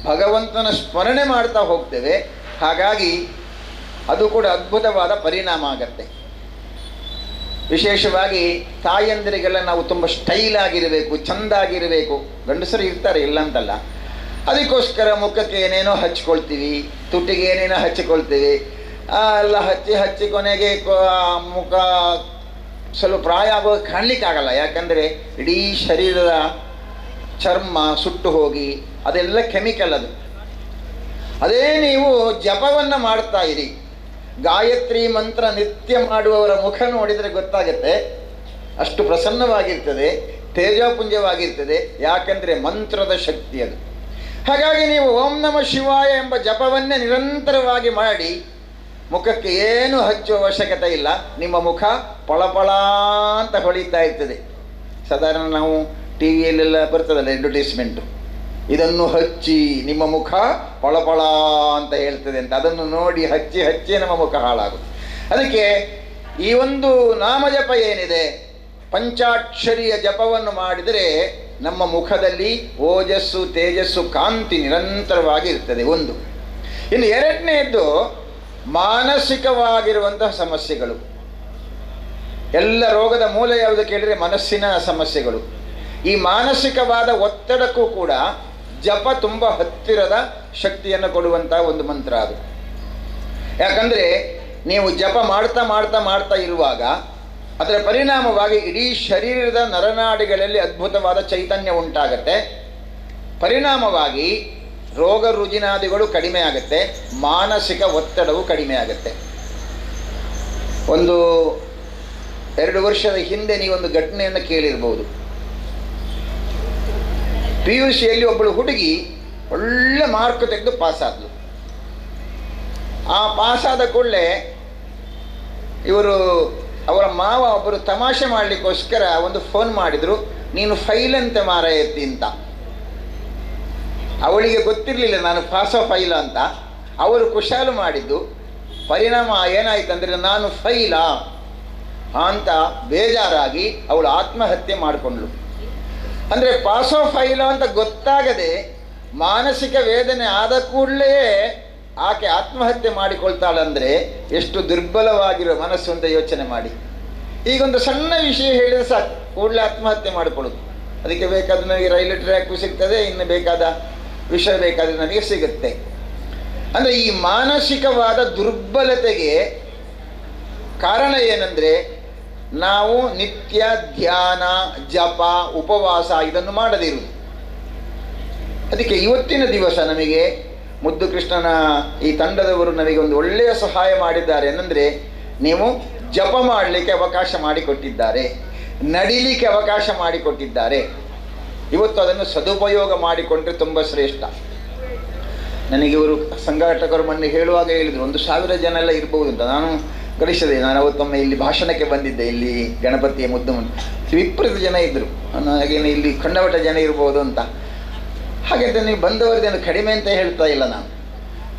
ಭಗವಂತನ ಸ್ಮರಣೆ ಮಾಡ್ತಾ ಹೋಗ್ತೇವೆ. ಹಾಗಾಗಿ ಅದು ಕೂಡ ಅದ್ಭುತವಾದ ಪರಿಣಾಮ ಆಗತ್ತೆ. ವಿಶೇಷವಾಗಿ ತಾಯಂದಿರಿಗೆಲ್ಲ ನಾವು ತುಂಬ ಸ್ಟೈಲ್ ಆಗಿರಬೇಕು, ಚೆಂದಾಗಿರಬೇಕು. ಗಂಡಸರು ಇರ್ತಾರೆ, ಇಲ್ಲ ಅಂತಲ್ಲ. ಅದಕ್ಕೋಸ್ಕರ ಮುಖಕ್ಕೆ ಏನೇನೋ ಹಚ್ಕೊಳ್ತೀವಿ, ತುಟಿಗೆ ಏನೇನೋ ಹಚ್ಚಿಕೊಳ್ತೀವಿ. ಎಲ್ಲ ಹಚ್ಚಿ ಕೊನೆಗೆ ಮುಖ ಸ್ವಲ್ಪ ಪ್ರಾಯ ಆಗೋ ಕಾಣಲಿಕ್ಕಾಗಲ್ಲ. ಯಾಕಂದರೆ ಇಡೀ ಶರೀರದ ಚರ್ಮ ಸುಟ್ಟು ಹೋಗಿ ಅದೆಲ್ಲ ಕೆಮಿಕಲ್ ಅದು. ಅದೇ ನೀವು ಜಪವನ್ನು ಮಾಡ್ತಾ ಇರಿ, ಗಾಯತ್ರಿ ಮಂತ್ರ ನಿತ್ಯ ಮಾಡುವವರ ಮುಖ ನೋಡಿದರೆ ಗೊತ್ತಾಗುತ್ತೆ, ಅಷ್ಟು ಪ್ರಸನ್ನವಾಗಿರ್ತದೆ, ತೇಜೋಪುಂಜವಾಗಿರ್ತದೆ. ಯಾಕಂದರೆ ಮಂತ್ರದ ಶಕ್ತಿ ಅದು. ಹಾಗಾಗಿ ನೀವು ಓಂ ನಮಃ ಶಿವಾಯ ಎಂಬ ಜಪವನ್ನೇ ನಿರಂತರವಾಗಿ ಮಾಡಿ, ಮುಖಕ್ಕೆ ಏನು ಹಚ್ಚುವ ಅವಶ್ಯಕತೆ ಇಲ್ಲ. ನಿಮ್ಮ ಮುಖ ಪಳಪಳ ಅಂತ ಹೊಳಿತಾ ಇರ್ತದೆ. ಸಾಧಾರಣ ನಾವು ಟಿ ವಿಯಲ್ಲೆಲ್ಲ ಬರ್ತದಲ್ಲ ಅಡ್ವರ್ಟೈಸ್ಮೆಂಟು, ಇದನ್ನು ಹಚ್ಚಿ ನಿಮ್ಮ ಮುಖ ಪಳಪಳ ಅಂತ ಹೇಳ್ತದೆ ಅಂತ. ಅದನ್ನು ನೋಡಿ ಹಚ್ಚಿ ನಮ್ಮ ಮುಖ ಹಾಳಾಗುತ್ತೆ. ಅದಕ್ಕೆ ಈ ಒಂದು ನಾಮಜಪ ಏನಿದೆ, ಪಂಚಾಕ್ಷರಿಯ ಜಪವನ್ನು ಮಾಡಿದರೆ ನಮ್ಮ ಮುಖದಲ್ಲಿ ಓಜಸ್ಸು, ತೇಜಸ್ಸು, ಕಾಂತಿ ನಿರಂತರವಾಗಿ ಇರ್ತದೆ. ಒಂದು. ಇನ್ನು ಎರಡನೆಯದ್ದು ಮಾನಸಿಕವಾಗಿರುವಂತಹ ಸಮಸ್ಯೆಗಳು. ಎಲ್ಲ ರೋಗದ ಮೂಲ ಯಾವುದು ಕೇಳಿದರೆ ಮನಸ್ಸಿನ ಸಮಸ್ಯೆಗಳು. ಈ ಮಾನಸಿಕವಾದ ಒತ್ತಡಕ್ಕೂ ಕೂಡ ಜಪ ತುಂಬ ಹತ್ತಿರದ ಶಕ್ತಿಯನ್ನು ಕೊಡುವಂತಹ ಒಂದು ಮಂತ್ರ ಅದು. ಯಾಕಂದರೆ ನೀವು ಜಪ ಮಾಡ್ತಾ ಇರುವಾಗ ಅದರ ಪರಿಣಾಮವಾಗಿ ಇಡೀ ಶರೀರದ ನರನಾಡಿಗಳಲ್ಲಿ ಅದ್ಭುತವಾದ ಚೈತನ್ಯ ಉಂಟಾಗತ್ತೆ. ಪರಿಣಾಮವಾಗಿ ರೋಗ ರುಜಿನಾದಿಗಳು ಕಡಿಮೆ ಆಗುತ್ತೆ, ಮಾನಸಿಕ ಒತ್ತಡವು ಕಡಿಮೆ ಆಗುತ್ತೆ. 1-2 ವರ್ಷದ ಹಿಂದೆ ನೀವೊಂದು ಘಟನೆಯನ್ನು ಕೇಳಿರ್ಬೋದು. PUCಯಲ್ಲಿ ಒಬ್ಬಳು ಹುಡುಗಿ ಒಳ್ಳೆ ಮಾರ್ಕ್ ತೆಗೆದು ಪಾಸಾದ್ಲು. ಆ ಪಾಸಾದ ಕೂಡಲೇ ಅವರ ಮಾವ ಒಬ್ಬರು ತಮಾಷೆ ಮಾಡಲಿಕ್ಕೋಸ್ಕರ ಒಂದು ಫೋನ್ ಮಾಡಿದರು, ನೀನು ಫೈಲ್ ಅಂತೆ ಮಾರಾಯತ್ತಿ ಅಂತ. ಅವಳಿಗೆ ಗೊತ್ತಿರಲಿಲ್ಲ ನಾನು ಫೈಲ ಅಂತ. ಅವರು ಕುಶಾಲು ಮಾಡಿದ್ದು. ಪರಿಣಾಮ ಏನಾಯ್ತಂದರೆ ನಾನು ಫೈಲಾ ಅಂತ ಬೇಜಾರಾಗಿ ಅವಳು ಆತ್ಮಹತ್ಯೆ ಮಾಡಿಕೊಂಡ್ಳು. ಅಂದರೆ ಫೈಲ ಅಂತ ಗೊತ್ತಾಗದೆ ಮಾನಸಿಕ ವೇದನೆ ಆದ ಕೂಡಲೇ ಆಕೆ ಆತ್ಮಹತ್ಯೆ ಮಾಡಿಕೊಳ್ತಾಳಂದರೆ ಎಷ್ಟು ದುರ್ಬಲವಾಗಿರೋ ಮನಸ್ಸು ಅಂತ ಯೋಚನೆ ಮಾಡಿ. ಈಗೊಂದು ಸಣ್ಣ ವಿಷಯ ಹೇಳಿದರೆ ಸಾಕು, ಕೂಡಲೇ ಆತ್ಮಹತ್ಯೆ ಮಾಡಿಕೊಳ್ಳೋದು. ಅದಕ್ಕೆ ಬೇಕಾದ ನನಗೆ ರೈಲ್ವೆ ಟ್ರ್ಯಾಕು ಸಿಗ್ತದೆ, ಇನ್ನು ಬೇಕಾದ ವಿಷಯ ಬೇಕಾದರೆ ನನಗೆ ಸಿಗುತ್ತೆ. ಅಂದರೆ ಈ ಮಾನಸಿಕವಾದ ದುರ್ಬಲತೆಗೆ ಕಾರಣ ಏನಂದರೆ ನಾವು ನಿತ್ಯ ಧ್ಯಾನ, ಜಪ, ಉಪವಾಸ ಇದನ್ನು ಮಾಡದಿರುವುದು. ಅದಕ್ಕೆ ಇವತ್ತಿನ ದಿವಸ ನಮಗೆ ಮುದ್ದು ಕೃಷ್ಣನ ಈ ತಂಡದವರು ನಮಗೆ ಒಂದು ಒಳ್ಳೆಯ ಸಹಾಯ ಮಾಡಿದ್ದಾರೆ. ಏನಂದರೆ ನೀವು ಜಪ ಮಾಡಲಿಕ್ಕೆ ಅವಕಾಶ ಮಾಡಿಕೊಟ್ಟಿದ್ದಾರೆ, ನಡಿಲಿಕ್ಕೆ ಅವಕಾಶ ಮಾಡಿಕೊಟ್ಟಿದ್ದಾರೆ. ಇವತ್ತು ಅದನ್ನು ಸದುಪಯೋಗ ಮಾಡಿಕೊಂಡ್ರೆ ತುಂಬ ಶ್ರೇಷ್ಠ. ನನಗೆ ಇವರು ಸಂಘಟಕರು ಮೊನ್ನೆ ಹೇಳುವಾಗ ಹೇಳಿದರು 1,000 ಜನ ಎಲ್ಲ ಇರ್ಬೋದು ಅಂತ. ನಾನು ಗಳಿಸಿದೆ. ನಾನು ಅವತ್ತೊಮ್ಮೆ ಇಲ್ಲಿ ಭಾಷಣಕ್ಕೆ ಬಂದಿದ್ದೆ, ಇಲ್ಲಿ ಗಣಪತಿಯ ಮುದ್ದು ವಿಪರೀತ ಜನ ಇದ್ದರು. ಹಾಗೇನು ಇಲ್ಲಿ ಖಂಡವಟ ಜನ ಇರ್ಬೋದು ಅಂತ. ಹಾಗೆ ನೀವು ಬಂದವರದೇನು ಕಡಿಮೆ ಅಂತ ಹೇಳ್ತಾ ಇಲ್ಲ ನಾನು.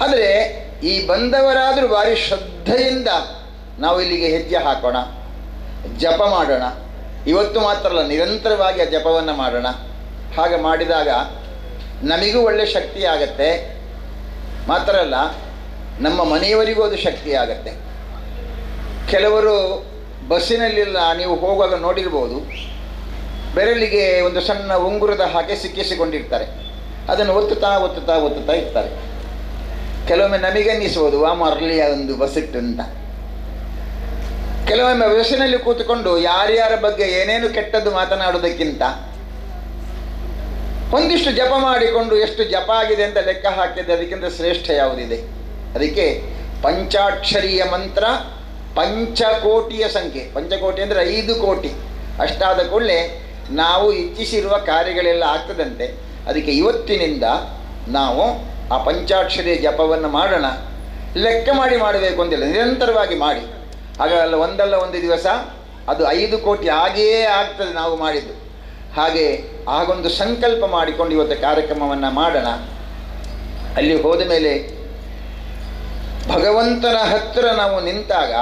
ಆದರೆ ಈ ಬಂದವರಾದರೂ ಭಾರಿ ಶ್ರದ್ಧೆಯಿಂದ ನಾವು ಇಲ್ಲಿಗೆ ಹೆಜ್ಜೆ ಹಾಕೋಣ, ಜಪ ಮಾಡೋಣ. ಇವತ್ತು ಮಾತ್ರ ಅಲ್ಲ, ನಿರಂತರವಾಗಿ ಆ ಜಪವನ್ನು ಮಾಡೋಣ. ಹಾಗೆ ಮಾಡಿದಾಗ ನಮಗೂ ಒಳ್ಳೆ ಶಕ್ತಿ ಆಗತ್ತೆ, ಮಾತ್ರ ಅಲ್ಲ ನಮ್ಮ ಮನೆಯವರಿಗೂ ಅದು ಶಕ್ತಿ ಆಗತ್ತೆ. ಕೆಲವರು ಬಸ್ಸಿನಲ್ಲಿಲ್ಲ, ನೀವು ಹೋಗುವಾಗ ನೋಡಿರ್ಬೋದು, ಬೆರಳಿಗೆ ಒಂದು ಸಣ್ಣ ಉಂಗುರದ ಹಾಗೆ ಸಿಕ್ಕಿಸಿಕೊಂಡಿರ್ತಾರೆ. ಅದನ್ನು ಒತ್ತುತ್ತಾ ಇರ್ತಾರೆ. ಕೆಲವೊಮ್ಮೆ ನಮಗನ್ನಿಸ್ಬೋದು ಮರಳಿಯ ಒಂದು ಬಸ್ಸಿಟ್ಟು ಅಂತ. ಕೆಲವೊಮ್ಮೆ ಬಸ್ಸಿನಲ್ಲಿ ಕೂತ್ಕೊಂಡು ಯಾರ್ಯಾರ ಬಗ್ಗೆ ಏನೇನು ಕೆಟ್ಟದ್ದು ಮಾತನಾಡೋದಕ್ಕಿಂತ ಒಂದಿಷ್ಟು ಜಪ ಮಾಡಿಕೊಂಡು ಎಷ್ಟು ಜಪ ಆಗಿದೆ ಅಂತ ಲೆಕ್ಕ ಹಾಕಿದ್ರೆ ಅದಕ್ಕಿಂತ ಶ್ರೇಷ್ಠ ಯಾವುದಿದೆ? ಅದಕ್ಕೆ ಪಂಚಾಕ್ಷರಿಯ ಮಂತ್ರ ಪಂಚಕೋಟಿಯ ಸಂಖ್ಯೆ. ಪಂಚಕೋಟಿ ಅಂದರೆ 5 ಕೋಟಿ. ಅಷ್ಟಾದ ಕೂಡಲೇ ನಾವು ಇಚ್ಛಿಸಿರುವ ಕಾರ್ಯಗಳೆಲ್ಲ ಆಗ್ತದಂತೆ. ಅದಕ್ಕೆ ಇವತ್ತಿನಿಂದ ನಾವು ಆ ಪಂಚಾಕ್ಷರಿ ಜಪವನ್ನು ಮಾಡೋಣ. ಲೆಕ್ಕ ಮಾಡಿ ಮಾಡಬೇಕು ಅಂತಿಲ್ಲ, ನಿರಂತರವಾಗಿ ಮಾಡಿ. ಹಾಗಲ್ಲ ಒಂದಲ್ಲ ಒಂದು ದಿವಸ ಅದು 5 ಕೋಟಿ ಆಗಿಯೇ ಆಗ್ತದೆ ನಾವು ಮಾಡಿದ್ದು. ಹಾಗೆ ಆಗೊಂದು ಸಂಕಲ್ಪ ಮಾಡಿಕೊಂಡು ಇವತ್ತು ಕಾರ್ಯಕ್ರಮವನ್ನು ಮಾಡೋಣ. ಅಲ್ಲಿ ಹೋದ ಮೇಲೆ ಭಗವಂತನ ಹತ್ತಿರ ನಾವು ನಿಂತಾಗ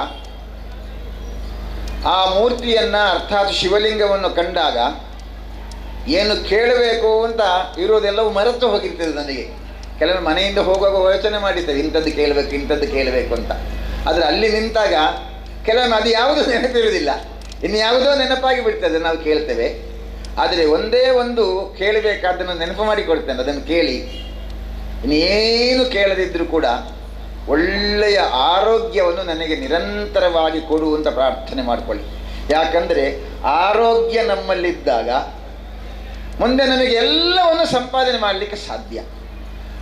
ಆ ಮೂರ್ತಿಯನ್ನು ಅರ್ಥಾತ್ ಶಿವಲಿಂಗವನ್ನು ಕಂಡಾಗ ಏನು ಕೇಳಬೇಕು ಅಂತ ಇರೋದೆಲ್ಲವೂ ಮರೆತು ಹೋಗಿರ್ತದೆ ನನಗೆ. ಕೆಲವರು ಮನೆಯಿಂದ ಹೋಗುವಾಗ ಯೋಚನೆ ಮಾಡಿರ್ತೇವೆ ಇಂಥದ್ದು ಕೇಳಬೇಕು ಅಂತ. ಆದರೆ ಅಲ್ಲಿ ನಿಂತಾಗ ಕೆಲವೊಮ್ಮೆ ಅದು ಯಾವುದೂ ನೆನಪಿರುವುದಿಲ್ಲ, ಇನ್ನು ಯಾವುದೋ ನೆನಪಾಗಿ ಬಿಡ್ತದೆ, ನಾವು ಕೇಳ್ತೇವೆ. ಆದರೆ ಒಂದೇ ಒಂದು ಕೇಳಬೇಕಾದನ್ನು ನೆನಪು ಮಾಡಿಕೊಡ್ತೇನೆ, ಅದನ್ನು ಕೇಳಿ. ಇನ್ನೇನು ಕೇಳದಿದ್ದರೂ ಕೂಡ ಒಳ್ಳೆಯ ಆರೋಗ್ಯವನ್ನು ನನಗೆ ನಿರಂತರವಾಗಿ ಕೊಡುವಂತ ಪ್ರಾರ್ಥನೆ ಮಾಡಿಕೊಳ್ಳಿ. ಯಾಕಂದರೆ ಆರೋಗ್ಯ ನಮ್ಮಲ್ಲಿದ್ದಾಗ ಮುಂದೆ ನಮಗೆ ಎಲ್ಲವನ್ನು ಸಂಪಾದನೆ ಮಾಡಲಿಕ್ಕೆ ಸಾಧ್ಯ.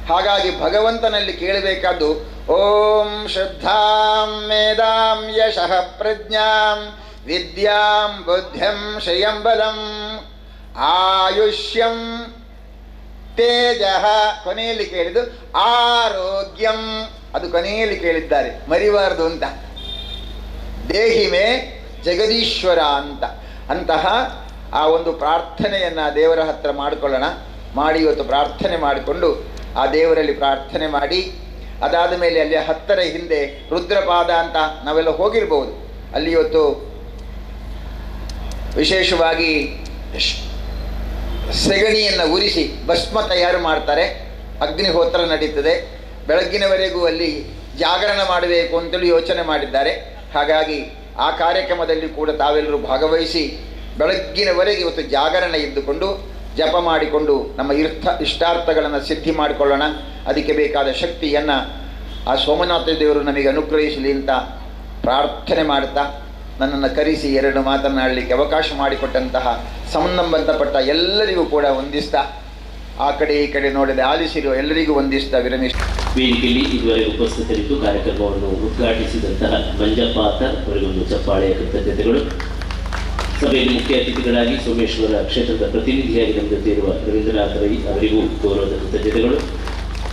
ಹಾಗಾಗಿ ಭಗವಂತನಲ್ಲಿ ಕೇಳಬೇಕಾದ್ದು ಓಂ ಶ್ರದ್ಧಾಂ ಮೇಧಾಂ ಯಶಃ ಪ್ರಜ್ಞಾಂ ವಿದ್ಯಾಂ ಬುದ್ಧಿಂ ಶ್ರಿಯಂ ಬಲಂ ಆಯುಷ್ಯಂ ತೇಜಃ, ಕೊನೆಯಲ್ಲಿ ಕೇಳಿದ್ದು ಆರೋಗ್ಯಂ, ಅದು ಕೊನೆಯಲ್ಲಿ ಕೇಳಿದ್ದಾರೆ, ಮರಿಬಾರದು ಅಂತ. ದೇಹಿಮೆ ಜಗದೀಶ್ವರ ಅಂತ. ಅಂತಹ ಆ ಒಂದು ಪ್ರಾರ್ಥನೆಯನ್ನು ದೇವರ ಹತ್ರ ಮಾಡಿಕೊಳ್ಳೋಣ. ಮಾಡಿ ಇವತ್ತು ಪ್ರಾರ್ಥನೆ ಮಾಡಿಕೊಂಡು ಆ ದೇವರಲ್ಲಿ ಪ್ರಾರ್ಥನೆ ಮಾಡಿ ಅದಾದ ಮೇಲೆ ಅಲ್ಲಿ 10ರ ಹಿಂದೆ ರುದ್ರಪಾದ ಅಂತ ನಾವೆಲ್ಲ ಹೋಗಿರ್ಬೋದು. ಅಲ್ಲಿ ಇವತ್ತು ವಿಶೇಷವಾಗಿ ಸೆಗಣಿಯನ್ನು ಉರಿಸಿ ಭಸ್ಮ ತಯಾರು ಮಾಡ್ತಾರೆ, ಅಗ್ನಿಹೋತ್ರ ನಡೀತದೆ. ಬೆಳಗ್ಗಿನವರೆಗೂ ಅಲ್ಲಿ ಜಾಗರಣ ಮಾಡಬೇಕು ಅಂತೇಳಿ ಯೋಚನೆ ಮಾಡಿದ್ದಾರೆ. ಹಾಗಾಗಿ ಆ ಕಾರ್ಯಕ್ರಮದಲ್ಲಿ ಕೂಡ ತಾವೆಲ್ಲರೂ ಭಾಗವಹಿಸಿ ಬೆಳಗ್ಗಿನವರೆಗೆ ಇವತ್ತು ಜಾಗರಣ ಇದ್ದುಕೊಂಡು ಜಪ ಮಾಡಿಕೊಂಡು ನಮ್ಮ ಇಷ್ಟಾರ್ಥಗಳನ್ನು ಸಿದ್ಧಿ ಮಾಡಿಕೊಳ್ಳೋಣ. ಅದಕ್ಕೆ ಬೇಕಾದ ಶಕ್ತಿಯನ್ನು ಆ ಸೋಮನಾಥ ದೇವರು ನಮಗೆ ಅನುಗ್ರಹಿಸಲಿ ಅಂತ ಪ್ರಾರ್ಥನೆ ಮಾಡ್ತಾ ನನ್ನನ್ನು ಕರೆಸಿ 2 ಮಾತನಾಡಲಿಕ್ಕೆ ಅವಕಾಶ ಮಾಡಿಕೊಟ್ಟಂತಹ ಸಂಬಂಧಪಟ್ಟ ಎಲ್ಲರಿಗೂ ಕೂಡ ವಂದಿಸ್ತಾ, ಆ ಕಡೆ ಈ ಕಡೆ ನೋಡದೆ ಆಲಿಸಿರುವ ಎಲ್ಲರಿಗೂ ವಂದಿಸ್ತಾ ವಿರಮಿಸ್ತಾ. ವೇದಿಕೆಯಲ್ಲಿ ಇದುವರೆಗೆ ಉಪಸ್ಥಿತರಿದ್ದು ಕಾರ್ಯಕ್ರಮವನ್ನು ಉದ್ಘಾಟಿಸಿದಂತಹ ಮಂಜಪ್ಪ ಅವರಿಗೊಂದು ಚಪ್ಪಾಳೆಯ ಕೃತಜ್ಞತೆಗಳು. ಸಭೆಯಲ್ಲಿ ಮುಖ್ಯ ಅತಿಥಿಗಳಾಗಿ ಸೋಮೇಶ್ವರ ಕ್ಷೇತ್ರದ ಪ್ರತಿನಿಧಿಯಾಗಿ ನಮ್ಮ ಜೊತೆ ಇರುವ ರವೀಂದ್ರನಾಥ ರೈ ಅವರಿಗೂ ಗೌರವದ ಕೃತಜ್ಞತೆಗಳು.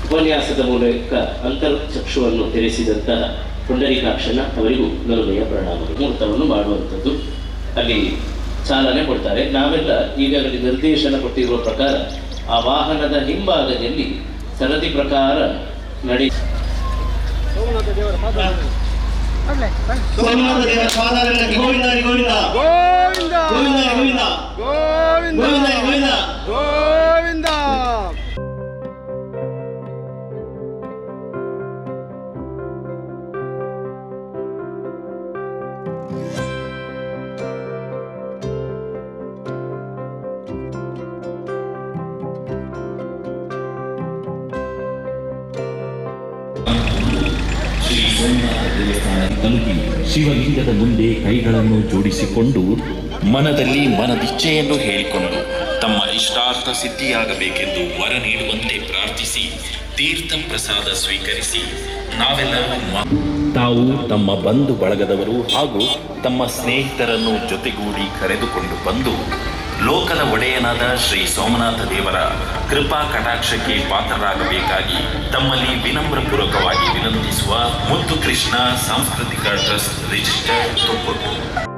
ಉಪನ್ಯಾಸದ ಮೂಲಕ ಅಂತರ್ಚಕ್ಷುವನ್ನು ತೆರೆಸಿದಂತಹ ಪುಂಡರೀಕಾಕ್ಷನ ಅವರಿಗೂ ನಲುಮೆಯ ಪ್ರಣಾಮಗಳು. ಮುಹೂರ್ತವನ್ನು ಮಾಡುವಂಥದ್ದು ಅಲ್ಲಿ ಚಾಲನೆ ಕೊಡ್ತಾರೆ. ನಾವೆಲ್ಲ ಈಗಾಗಲೇ ನಿರ್ದೇಶನ ಕೊಟ್ಟಿರುವ ಪ್ರಕಾರ ಆ ವಾಹನದ ಹಿಂಭಾಗದಲ್ಲಿ ಸರದಿ ಪ್ರಕಾರ ನಡೆ ಸೋಮನಾಥ ದೇವರ ಪಾದಾರವಿಂದಕ್ಕೆ ಗೋವಿಂದ ಗೋವಿಂದ ಗೋವಿಂದ ಗೋವಿಂದ ಗೋವಿಂದ ಗೋವಿಂದ ಗೋವಿಂದ. ತಲುಪಿ ಶಿವಲಿಂಗದ ಮುಂದೆ ಕೈಗಳನ್ನು ಜೋಡಿಸಿಕೊಂಡು ಮನದಲ್ಲಿ ಮನದಿಚ್ಛೆಯನ್ನು ಹೇಳಿಕೊಂಡು ತಮ್ಮ ಇಷ್ಟಾರ್ಥ ಸಿದ್ಧಿಯಾಗಬೇಕೆಂದು ವರ ನೀಡುವಂತೆ ಪ್ರಾರ್ಥಿಸಿ ತೀರ್ಥ ಪ್ರಸಾದ ಸ್ವೀಕರಿಸಿ ನಾವೆಲ್ಲರೂ ತಾವು ತಮ್ಮ ಬಂಧು ಬಳಗದವರು ಹಾಗೂ ತಮ್ಮ ಸ್ನೇಹಿತರನ್ನು ಜೊತೆಗೂಡಿ ಕರೆದುಕೊಂಡು ಬಂದು ಲೋಕದ ಒಡೆಯನಾದ ಶ್ರೀ ಸೋಮನಾಥ ದೇವರ ಕೃಪಾ ಕಟಾಕ್ಷಕ್ಕೆ ಪಾತ್ರರಾಗಬೇಕಾಗಿ ತಮ್ಮಲ್ಲಿ ವಿನಮ್ರಪೂರ್ವಕವಾಗಿ ವಿನಂತಿಸುವ ಮುತ್ತು ಕೃಷ್ಣ ಸಾಂಸ್ಕೃತಿಕ ಟ್ರಸ್ಟ್ ರಿಜಿಸ್ಟರ್ಡ್ ತುಮಕೂರು.